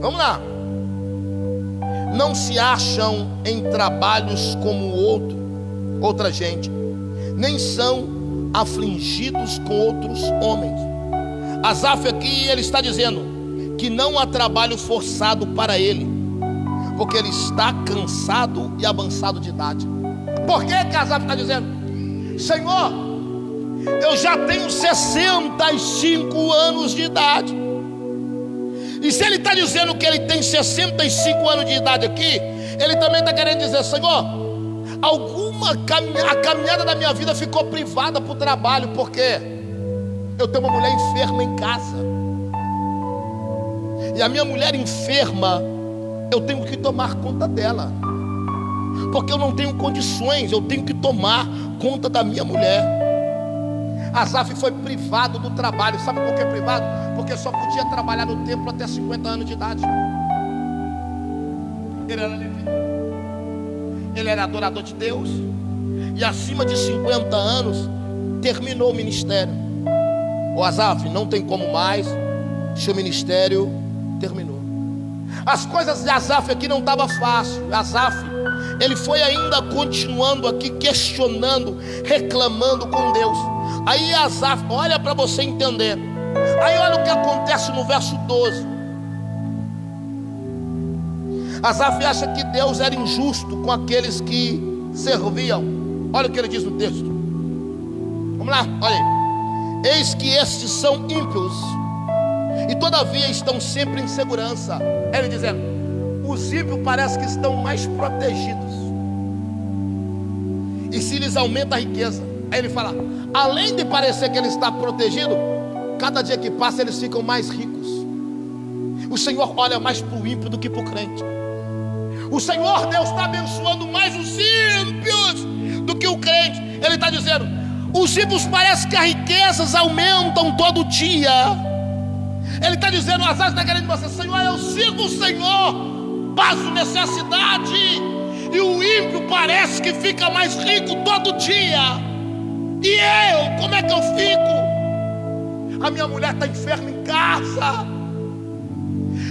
Vamos lá. Não se acham em trabalhos como outra gente, nem são afligidos com outros homens. Asaf aqui ele está dizendo que não há trabalho forçado para ele, porque ele está cansado e avançado de idade. Por que Asaf está dizendo? Senhor, eu já tenho 65 anos de idade. E se ele está dizendo que ele tem 65 anos de idade aqui, ele também está querendo dizer: Senhor, a caminhada da minha vida ficou privada para o trabalho, porque eu tenho uma mulher enferma em casa. E a minha mulher enferma, eu tenho que tomar conta dela, porque eu não tenho condições, eu tenho que tomar conta da minha mulher. Asaf foi privado do trabalho. Sabe por que privado? Porque só podia trabalhar no templo até 50 anos de idade. Ele era levita, ele era adorador de Deus, e acima de 50 anos terminou o ministério. O Asaf, não tem como mais, seu ministério terminou. As coisas de Asaf aqui não estavam fáceis. Asaf, ele foi ainda continuando aqui, questionando, reclamando com Deus. Aí Asaf, olha para você entender. Aí olha o que acontece no verso 12. Asaf acha que Deus era injusto com aqueles que serviam. Olha o que ele diz no texto. Vamos lá, olha aí. Eis que estes são ímpios, e todavia estão sempre em segurança. Ele dizendo: os ímpios parece que estão mais protegidos, e se lhes aumenta a riqueza. Aí ele fala: além de parecer que ele está protegido, cada dia que passa eles ficam mais ricos. O Senhor olha mais para o ímpio do que para o crente. O Senhor Deus está abençoando mais os ímpios do que o crente. Ele está dizendo: os ímpios parece que as riquezas aumentam todo dia. Ele está dizendo: Asaf está querendo dizer: Senhor, eu sirvo o Senhor, passo necessidade, e o ímpio parece que fica mais rico todo dia. E eu, como é que eu fico? A minha mulher está enferma em casa,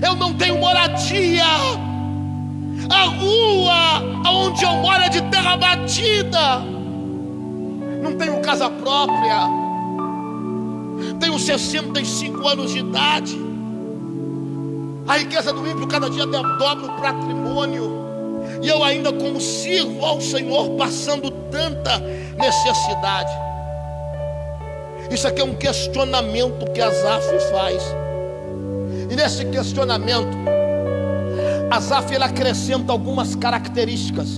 eu não tenho moradia, a rua onde eu moro é de terra batida, não tenho casa própria, tenho 65 anos de idade. A riqueza do ímpio cada dia dobra o patrimônio, e eu ainda como sirvo ao Senhor, passando tanta necessidade. Isso aqui é um questionamento que Asaf faz. E nesse questionamento, Asaf ele acrescenta algumas características.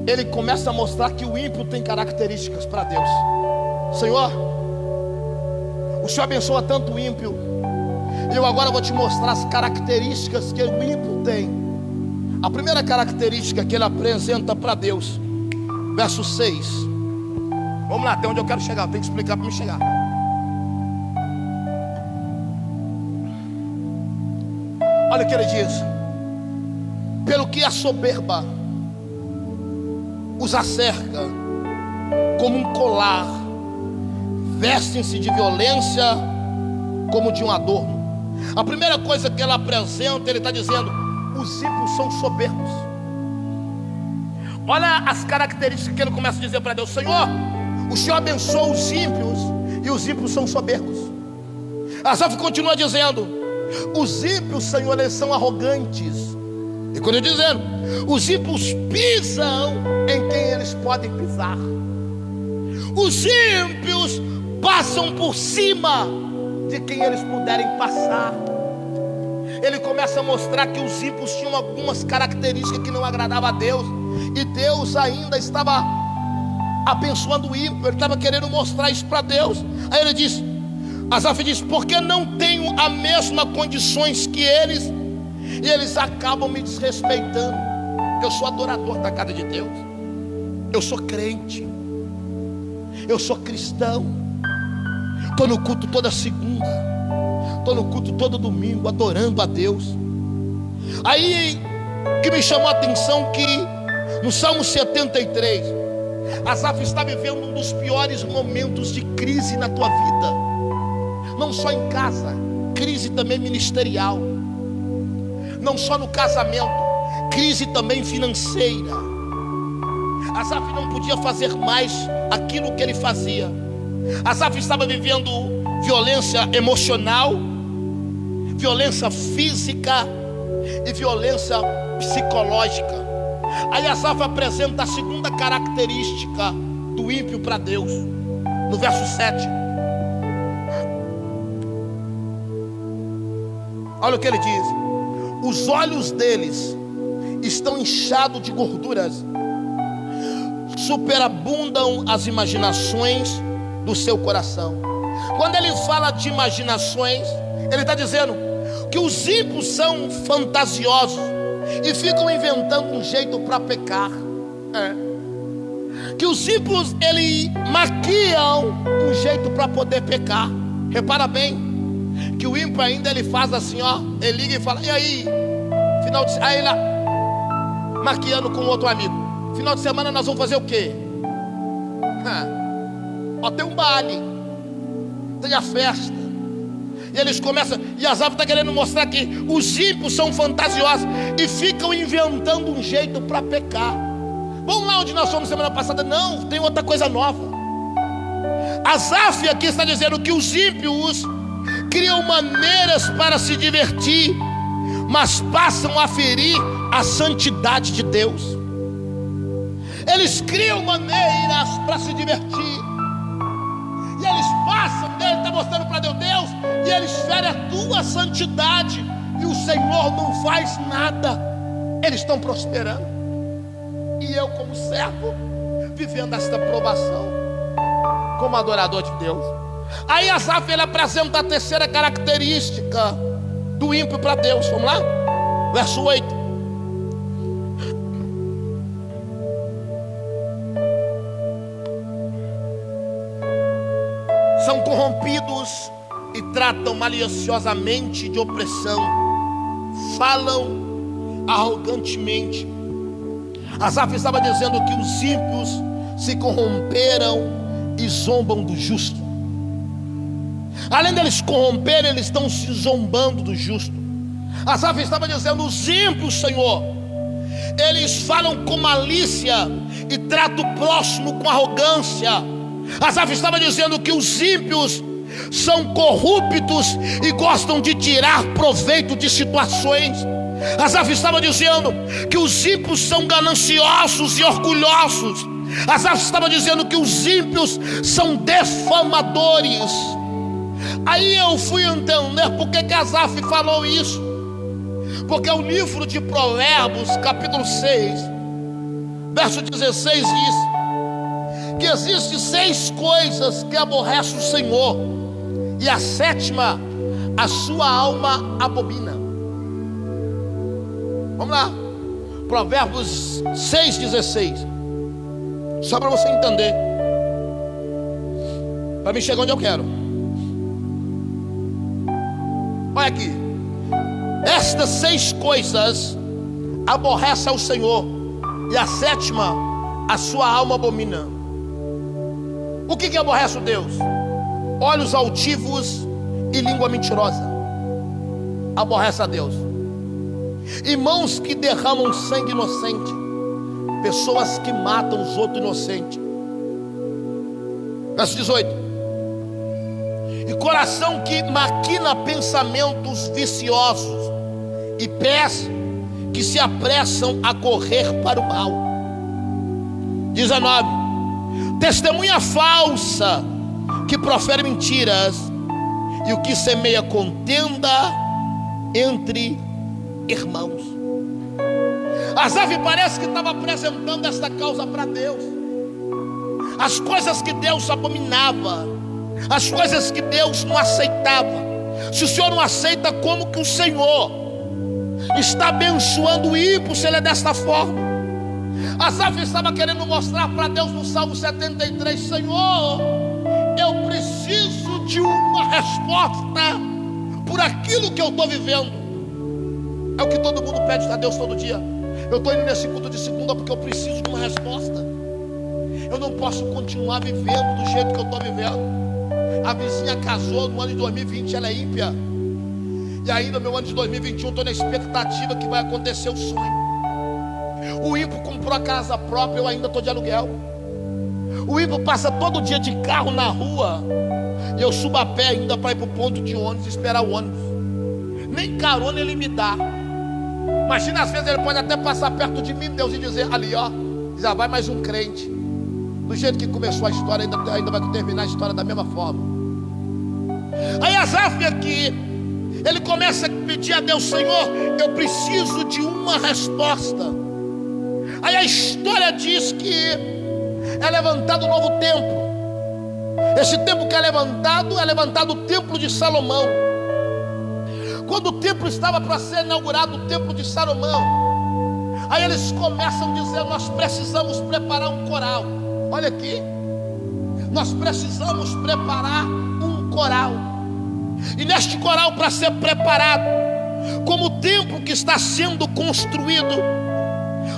Ele começa a mostrar que o ímpio tem características para Deus. Senhor, o Senhor abençoa tanto o ímpio, e eu agora vou te mostrar as características que o ímpio tem. A primeira característica que ele apresenta para Deus, verso 6. Vamos lá, até onde eu quero chegar, eu tenho que explicar para me chegar. Olha o que ele diz: pelo que a soberba os acerca como um colar, vestem-se de violência como de um adorno. A primeira coisa que ela apresenta, ele está dizendo: os ímpios são soberbos. Olha as características que ele começa a dizer para Deus: Senhor, o Senhor abençoa os ímpios, e os ímpios são soberbos. Asaf continua dizendo: os ímpios, Senhor, eles são arrogantes. E quando eu dizendo, os ímpios pisam em quem eles podem pisar. Os ímpios passam por cima de quem eles puderem passar. Ele começa a mostrar que os ímpios tinham algumas características que não agradavam a Deus, e Deus ainda estava abençoando o ímpio. Ele estava querendo mostrar isso para Deus. Aí ele diz, Asaf diz: porque não tenho as mesmas condições que eles, e eles acabam me desrespeitando. Eu sou adorador da casa de Deus, eu sou crente, eu sou cristão, estou no culto toda segunda, estou no culto todo domingo, adorando a Deus. Aí que me chamou a atenção que no Salmo 73, Asaf está vivendo um dos piores momentos de crise na tua vida. Não só em casa, crise também ministerial. Não só no casamento, crise também financeira. Asaf não podia fazer mais aquilo que ele fazia. Asaf estava vivendo violência emocional, violência física e violência psicológica. Aí Asaf apresenta a segunda característica do ímpio para Deus. no verso 7. Olha o que ele diz: os olhos deles estão inchados de gorduras, superabundam as imaginações do seu coração. Quando ele fala de imaginações, ele está dizendo que os ímpios são fantasiosos e ficam inventando um jeito para pecar. Que os ímpios, ele maquiam um jeito para poder pecar. Repara bem que o ímpio ainda ele faz assim, ó, ele liga e fala: e aí, final de aí lá, maquiando com outro amigo, final de semana nós vamos fazer o quê? Ó, tem um baile, tem a festa. E eles começam, e Asaf está querendo mostrar que os ímpios são fantasiosos e ficam inventando um jeito para pecar. Vamos lá onde nós fomos semana passada. Não, tem outra coisa nova. Asaf aqui está dizendo que os ímpios criam maneiras para se divertir, mas passam a ferir a santidade de Deus. Eles criam maneiras para se divertir, e eles passam, Deus está mostrando para Deus, e eles ferem a tua santidade, e o Senhor não faz nada. Eles estão prosperando, e eu, como servo, vivendo esta provação, como adorador de Deus. Aí Asaf, ele apresenta a terceira característica do ímpio para Deus. Vamos lá? Verso 8. São corrompidos e tratam maliciosamente de opressão, falam arrogantemente. Asaf estava dizendo que os ímpios se corromperam e zombam do justo. Além deles corromperem, eles estão se zombando do justo. Asaf estava dizendo: os ímpios, Senhor, eles falam com malícia e tratam o próximo com arrogância. Asaf estava dizendo que os ímpios são corruptos e gostam de tirar proveito de situações. Asaf estava dizendo que os ímpios são gananciosos e orgulhosos. Asaf estava dizendo que os ímpios são defamadores. Aí eu fui entender por que Asaf falou isso. Porque o livro de Provérbios, capítulo 6, verso 16 diz que existem 6 coisas que aborrece o Senhor, e a sétima a sua alma abomina. Vamos lá, Provérbios 6,16. Só para você entender, para mim chegar onde eu quero. Olha aqui: estas 6 coisas aborrece ao Senhor, e a sétima a sua alma abomina. O que aborrece o Deus? Olhos altivos e língua mentirosa. Aborrece a Deus. E mãos que derramam sangue inocente. Pessoas que matam os outros inocentes. Verso 18. E coração que maquina pensamentos viciosos, e pés que se apressam a correr para o mal. 19. Testemunha falsa que profere mentiras, e o que semeia contenda entre irmãos. Asaf parece que estava apresentando esta causa para Deus. As coisas que Deus abominava, as coisas que Deus não aceitava. Se o Senhor não aceita, como que o Senhor está abençoando o ímpio se ele é desta forma? Asaf estava querendo mostrar para Deus no Salmo 73: Senhor, eu preciso de uma resposta por aquilo que eu estou vivendo. É o que todo mundo pede a Deus todo dia. Eu estou indo nesse culto de segunda porque eu preciso de uma resposta. Eu não posso continuar vivendo do jeito que eu estou vivendo. A vizinha casou no ano de 2020, ela é ímpia. E ainda no meu ano de 2021 estou na expectativa que vai acontecer o sonho. O ímpio comprou a casa própria, eu ainda estou de aluguel. O ímpio passa todo dia de carro na rua, e eu subo a pé ainda para ir para o ponto de ônibus, esperar o ônibus. Nem carona ele me dá. Imagina, às vezes ele pode até passar perto de mim, Deus, e dizer: ali ó, já vai mais um crente. Do jeito que começou a história, ainda vai terminar a história da mesma forma. Aí Asaf aqui, ele começa a pedir a Deus: Senhor, eu preciso de uma resposta. Aí a história diz que é levantado um novo templo. Esse templo que é levantado o templo de Salomão. Quando o templo estava para ser inaugurado, o templo de Salomão, aí eles começam dizendo: nós precisamos preparar um coral. Olha aqui, nós precisamos preparar um coral. E neste coral, para ser preparado, como o templo que está sendo construído,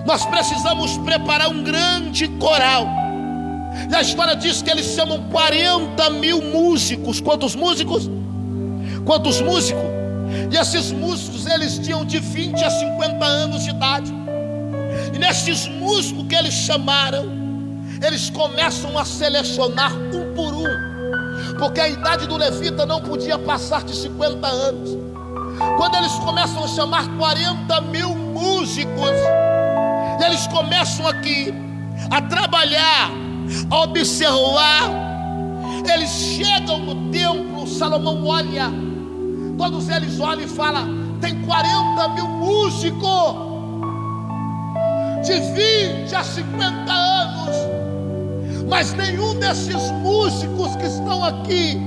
nós precisamos preparar um grande coral. E a história diz que eles chamam 40 mil músicos. Quantos músicos? Quantos músicos? E esses músicos, eles tinham de 20 a 50 anos de idade. E nesses músicos que eles chamaram, eles começam a selecionar um por um, porque a idade do levita não podia passar de 50 anos. Quando eles começam a chamar 40 mil músicos, eles começam aqui a trabalhar, a observar. Eles chegam no templo, Salomão olha, todos eles olham e falam: tem 40 mil músicos, de 20 a 50 anos, mas nenhum desses músicos que estão aqui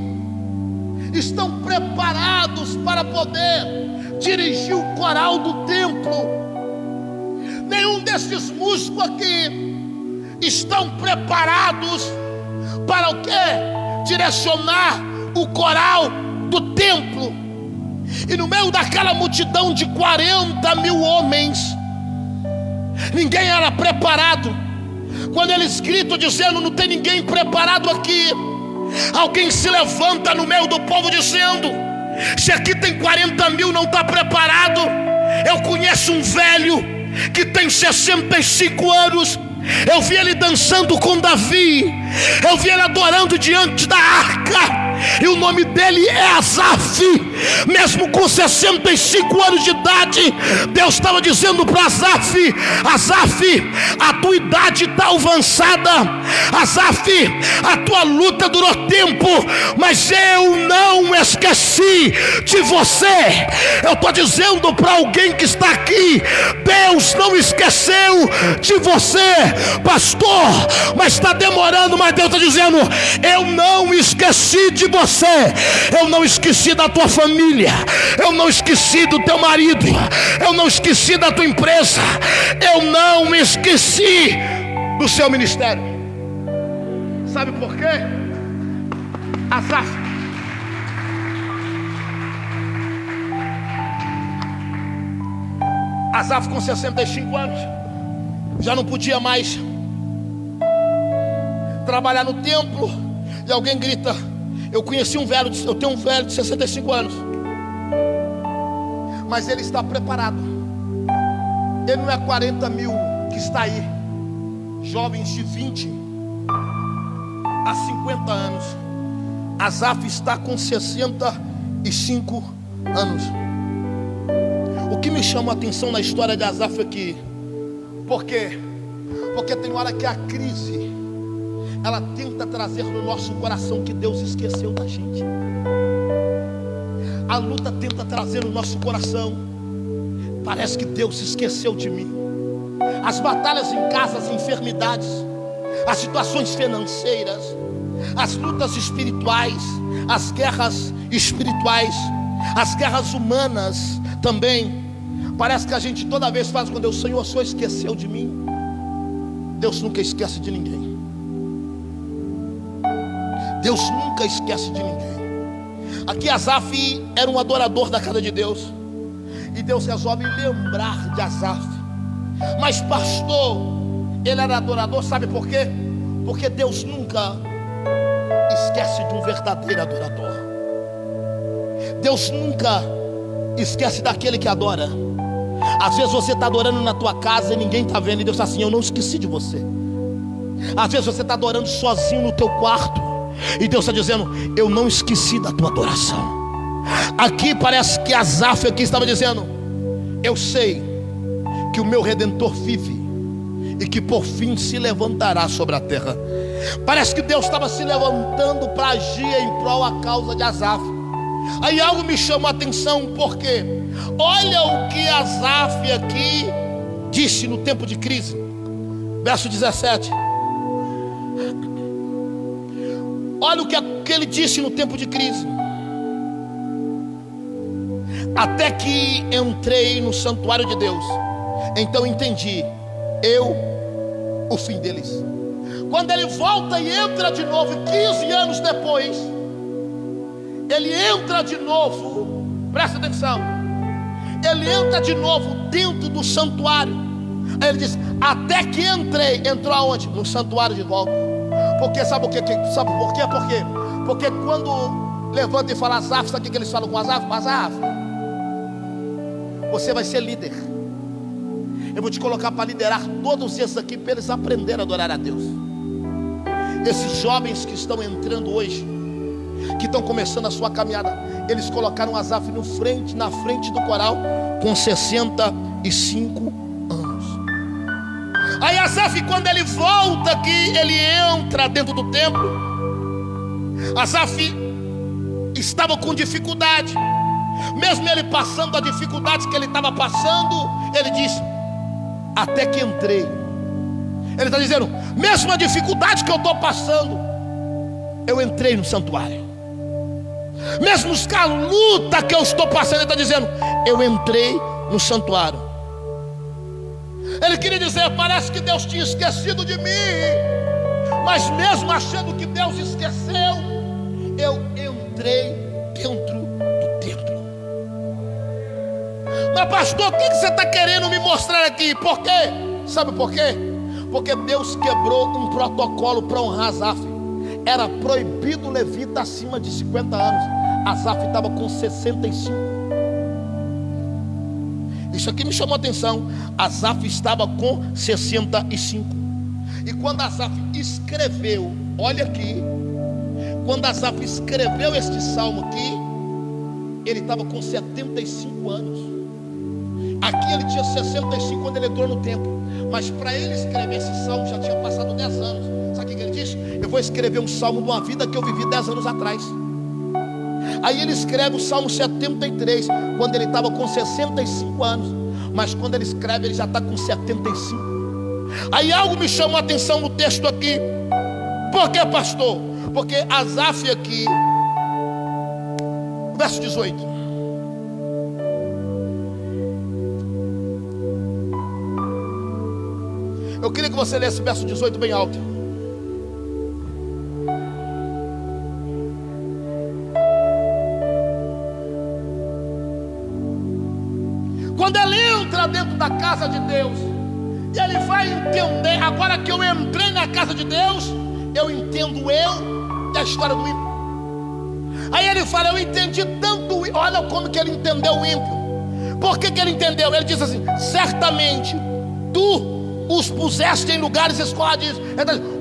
estão preparados para poder dirigir o coral do templo. Nenhum desses músicos aqui estão preparados para o quê? Direcionar o coral do templo. E no meio daquela multidão de 40 mil homens, ninguém era preparado. Quando eles gritam dizendo: não tem ninguém preparado aqui, alguém se levanta no meio do povo dizendo: se aqui tem 40 mil, não está preparado. Eu conheço um velho que tem 65 anos. Eu vi ele dançando com Davi, eu vi ele adorando diante da arca, e o nome dele é Asaf. Mesmo com 65 anos de idade, Deus estava dizendo para Asaf: Asaf, a tua idade está avançada, Asaf, a tua luta durou tempo, mas eu não esqueci de você. Eu estou dizendo para alguém que está aqui: Deus não esqueceu de você, pastor, mas está demorando. Mas Deus está dizendo: eu não esqueci de você, eu não esqueci da tua família, eu não esqueci do teu marido, eu não esqueci da tua empresa, eu não esqueci do seu ministério. Sabe por quê? Asaf com 65 anos já não podia mais trabalhar no templo. E alguém grita: eu tenho um velho de 65 anos, mas ele está preparado. Ele não é 40 mil que está aí, jovens de 20 a 50 anos. Asaf está com 65 anos. O que me chama a atenção na história de Asaf aqui, porque tem hora que a crise, ela tenta trazer no nosso coração que Deus esqueceu da gente. A luta tenta trazer no nosso coração: parece que Deus esqueceu de mim. As batalhas em casa, as enfermidades, as situações financeiras, as lutas espirituais, as guerras espirituais, as guerras humanas também. Parece que a gente toda vez faz quando Deus: Senhor, o Senhor esqueceu de mim. Deus nunca esquece de ninguém. Deus nunca esquece de ninguém. Aqui Asaf era um adorador da casa de Deus, e Deus resolve lembrar de Asaf. Mas pastor, ele era adorador, sabe por quê? Porque Deus nunca esquece de um verdadeiro adorador. Deus nunca esquece daquele que adora. Às vezes você está adorando na tua casa e ninguém está vendo, e Deus está assim: eu não esqueci de você. Às vezes você está adorando sozinho no teu quarto, e Deus está dizendo: eu não esqueci da tua adoração. Aqui parece que Asaf aqui estava dizendo: eu sei que o meu Redentor vive, e que por fim se levantará sobre a terra. Parece que Deus estava se levantando para agir em prol a causa de Asaf. Aí algo me chamou a atenção, porque olha o que Asaf aqui disse no tempo de crise. Verso 17. Olha o que ele disse no tempo de crise. Até que entrei no santuário de Deus, então entendi o fim deles. Quando ele volta e entra de novo, 15 anos depois, ele entra de novo, presta atenção, ele entra de novo dentro do santuário. Aí ele diz, até que entrei. Entrou aonde? No santuário de volta. Porque sabe o que? Sabe por quê? Porque quando levanta e fala Asaf, sabe o que eles falam com Asaf? Asaf, você vai ser líder. Eu vou te colocar para liderar todos esses aqui, para eles aprenderem a adorar a Deus. Esses jovens que estão entrando hoje, que estão começando a sua caminhada, eles colocaram Asaf na frente do coral com 65 anos. Aí Asaf, quando ele volta aqui, ele entra dentro do templo. Asaf estava com dificuldade. Mesmo ele passando a dificuldade que ele estava passando, ele disse, até que entrei. Ele está dizendo, mesmo a dificuldade que eu estou passando, eu entrei no santuário. Mesmo a luta que eu estou passando, ele está dizendo, eu entrei no santuário. Ele queria dizer, parece que Deus tinha esquecido de mim, mas mesmo achando que Deus esqueceu, eu entrei dentro do templo. Mas pastor, o que você está querendo me mostrar aqui? Por quê? Sabe por quê? Porque Deus quebrou um protocolo para honrar Asaf. Era proibido levita acima de 50 anos. Asaf estava com 65. Isso aqui me chamou a atenção. Asaf estava com 65. E quando Asaf escreveu, olha aqui, quando Asaf escreveu este salmo aqui, ele estava com 75 anos. Aqui ele tinha 65 quando ele entrou no templo. Mas para ele escrever esse salmo já tinha passado 10 anos. Sabe o que ele disse? Eu vou escrever um salmo de uma vida que eu vivi 10 anos atrás. Aí ele escreve o salmo 73, quando ele estava com 65 anos. Mas quando ele escreve, ele já está com 75. Aí algo me chamou a atenção no texto aqui. Por que, pastor? Porque Asaf aqui, verso 18. Eu queria que você lesse o verso 18 bem alto. Quando ele entra dentro da casa de Deus, e ele vai entender, agora que eu entrei na casa de Deus, eu entendo e a história do ímpio. Aí ele fala, eu entendi tanto, olha como que ele entendeu o ímpio. Por que ele entendeu? Ele diz assim, certamente tu os puseste em lugares escorregadios.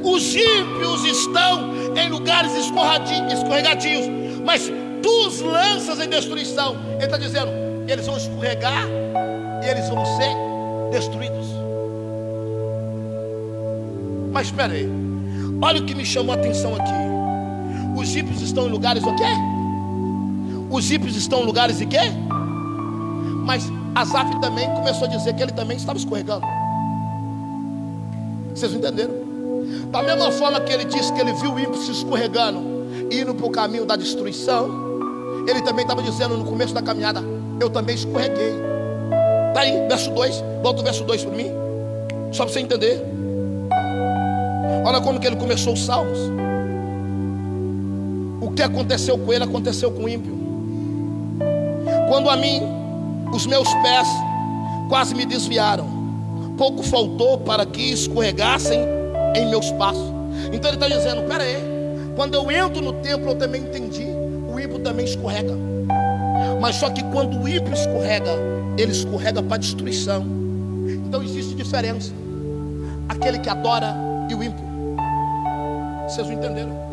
Os ímpios estão em lugares escorregadios, mas tu os lanças em destruição. Ele está dizendo, eles vão escorregar e eles vão ser destruídos. Mas espera aí, olha o que me chamou a atenção aqui. Os ímpios estão em lugares o quê? Os ímpios estão em lugares de quê? Mas Asaf também começou a dizer que ele também estava escorregando. Vocês entenderam? Da mesma forma que ele disse que ele viu o ímpio se escorregando e indo para o caminho da destruição, ele também estava dizendo no começo da caminhada, eu também escorreguei. Está aí, verso 2. Volta o verso 2 para mim, só para você entender. Olha como que ele começou os salmos. O que aconteceu com ele, aconteceu com o ímpio. Quando a mim, os meus pés quase me desviaram, pouco faltou para que escorregassem em meus passos. Então ele está dizendo, pera aí, quando eu entro no templo eu também entendi, o ímpio também escorrega. Mas só que quando o ímpio escorrega, ele escorrega para destruição. Então existe diferença, aquele que adora e o ímpio. Vocês não entenderam?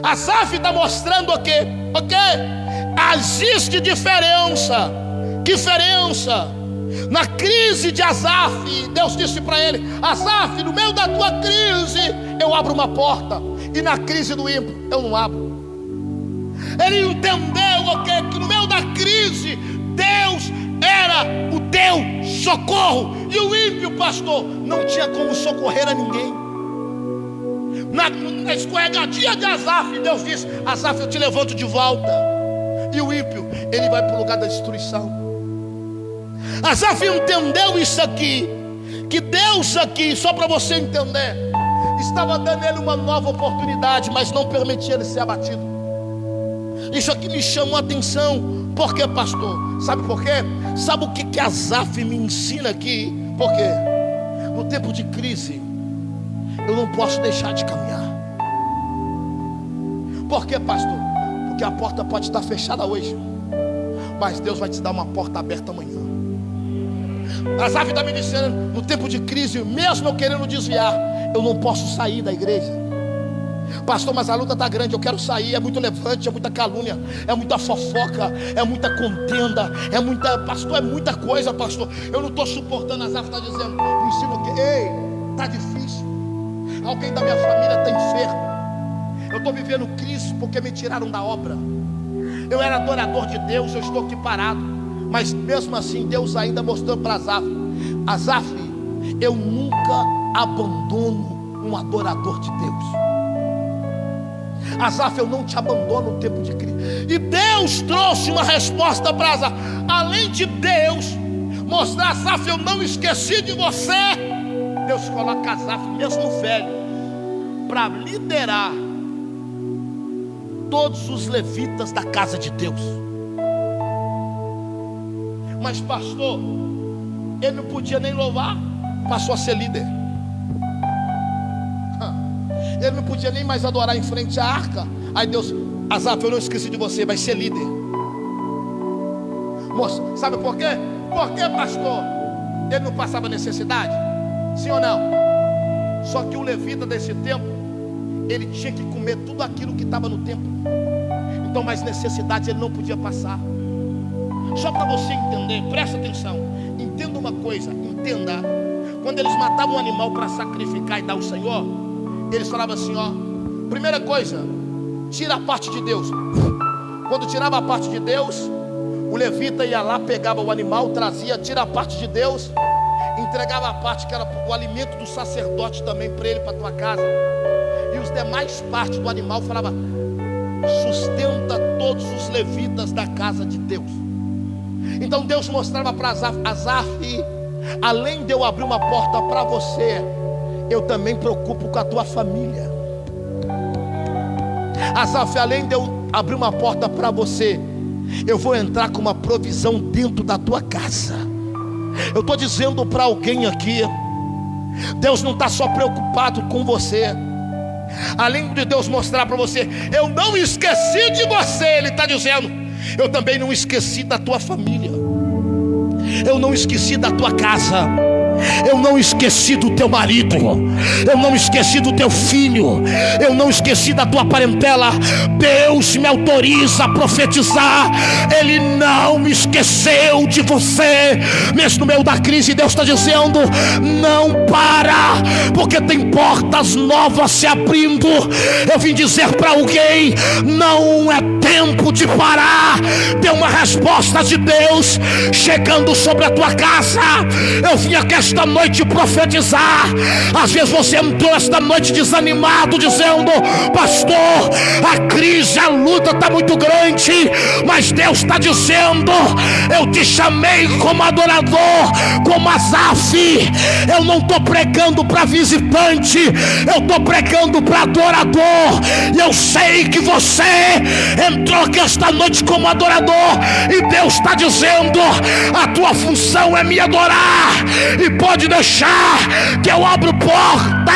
Asaf está mostrando o quê? Existe diferença. Na crise de Asaf, Deus disse para ele, Asaf, no meio da tua crise, eu abro uma porta, e na crise do ímpio eu não abro. Ele entendeu que no meio da crise Deus era o teu socorro. E o ímpio, pastor, não tinha como socorrer a ninguém. Na escorregadia de Asaf, Deus disse: Asaf, eu te levanto de volta. E o ímpio, ele vai para o lugar da destruição. Asaf entendeu isso aqui, que Deus aqui, só para você entender, estava dando ele uma nova oportunidade, mas não permitia ele ser abatido. Isso aqui me chamou a atenção. Por quê, pastor? Sabe por quê? Sabe o que Asaf me ensina aqui? Por quê? No tempo de crise eu não posso deixar de caminhar. Por quê, pastor? Porque a porta pode estar fechada hoje, mas Deus vai te dar uma porta aberta amanhã. Asaf está me dizendo, no tempo de crise, mesmo eu querendo desviar, eu não posso sair da igreja. Pastor, mas a luta está grande, eu quero sair. É muito levante, é muita calúnia, é muita fofoca, é muita contenda, é muita, pastor, é muita coisa, pastor. Eu não estou suportando. Asaf está dizendo, me ensina o quê? Ei, está difícil. Alguém da minha família está enfermo. Eu estou vivendo crise porque me tiraram da obra. Eu era adorador de Deus, eu estou aqui parado. Mas mesmo assim Deus ainda mostrou para Asaf: Asaf, eu nunca abandono um adorador de Deus. Asaf, eu não te abandono no tempo de crise. E Deus trouxe uma resposta para Asaf. Além de Deus mostrar a Asaf, eu não esqueci de você, Deus coloca Asaf, mesmo velho, para liderar todos os levitas da casa de Deus. Mas pastor, ele não podia nem louvar, passou a ser líder. Ele não podia nem mais adorar em frente à arca. Aí Deus: Asaf, eu não esqueci de você, vai ser líder. Moça, sabe por quê? Porque, pastor, ele não passava necessidade? Sim ou não? Só que o levita desse tempo, ele tinha que comer tudo aquilo que estava no templo. Então, mais necessidades ele não podia passar. Só para você entender, presta atenção, entenda uma coisa, entenda. Quando eles matavam um animal para sacrificar e dar ao Senhor, eles falavam assim: ó, primeira coisa, tira a parte de Deus. Quando tirava a parte de Deus, o levita ia lá, pegava o animal, trazia, tira a parte de Deus, entregava a parte que era o alimento do sacerdote também para ele, para a tua casa. E os demais partes do animal falava: sustenta todos os levitas da casa de Deus. Então Deus mostrava para Asaf: Asaf, além de eu abrir uma porta para você, eu também preocupo com a tua família. Asaf, além de eu abrir uma porta para você, eu vou entrar com uma provisão dentro da tua casa. Eu estou dizendo para alguém aqui, Deus não está só preocupado com você. Além de Deus mostrar para você: eu não esqueci de você, Ele está dizendo: eu também não esqueci da tua família. Eu não esqueci da tua casa. Eu não esqueci do teu marido. Eu não esqueci do teu filho. Eu não esqueci da tua parentela. Deus me autoriza a profetizar. Ele não me esqueceu de você. Mesmo no meio da crise, Deus está dizendo: não para, porque tem portas novas se abrindo. Eu vim dizer para alguém: não é tempo de parar. Tem uma resposta de Deus chegando sobre a tua casa. Eu vim aqui esta noite profetizar. Às vezes você entrou esta noite desanimado, dizendo: pastor, a crise, a luta está muito grande. Mas Deus está dizendo: eu te chamei como adorador, como Asaf. Eu não estou pregando para visitante, eu estou pregando para adorador. E eu sei que você entrou aqui esta noite como adorador, e Deus está dizendo: a tua função é me adorar. E pode deixar que eu abro porta,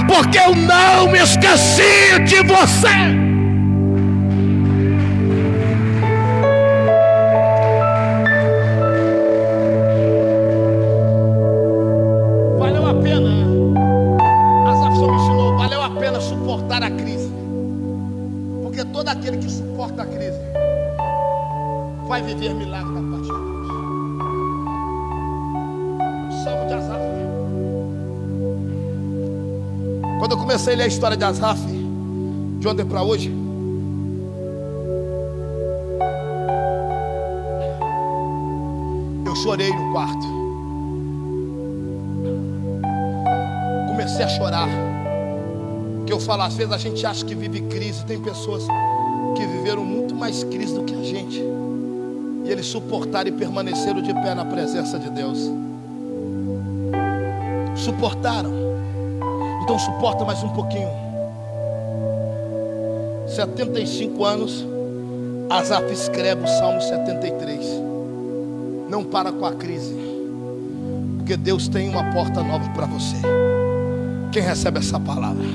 porque eu não me esqueci de você. Valeu a pena. Asaf só me ensinou: valeu a pena suportar a crise, porque todo aquele que suporta a crise vai viver milagre da parte de Deus. Salmo de Asaf. Quando eu comecei a ler a história de Asaf, de ontem para hoje, eu chorei no quarto. Comecei a chorar. Que eu falo, às vezes a gente acha que vive crise. Tem pessoas que viveram muito mais crise do que a gente, e eles suportaram e permaneceram de pé na presença de Deus. Suportaram. Então suporta mais um pouquinho. 75 anos, Asaf escreve o Salmo 73. Não para com a crise, porque Deus tem uma porta nova para você. Quem recebe essa palavra?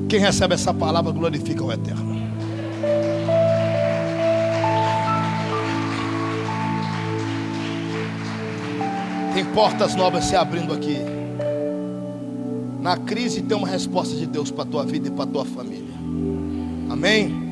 Quem recebe essa palavra glorifica o Eterno. Tem portas novas se abrindo aqui. Na crise tem uma resposta de Deus para a tua vida e para a tua família. Amém?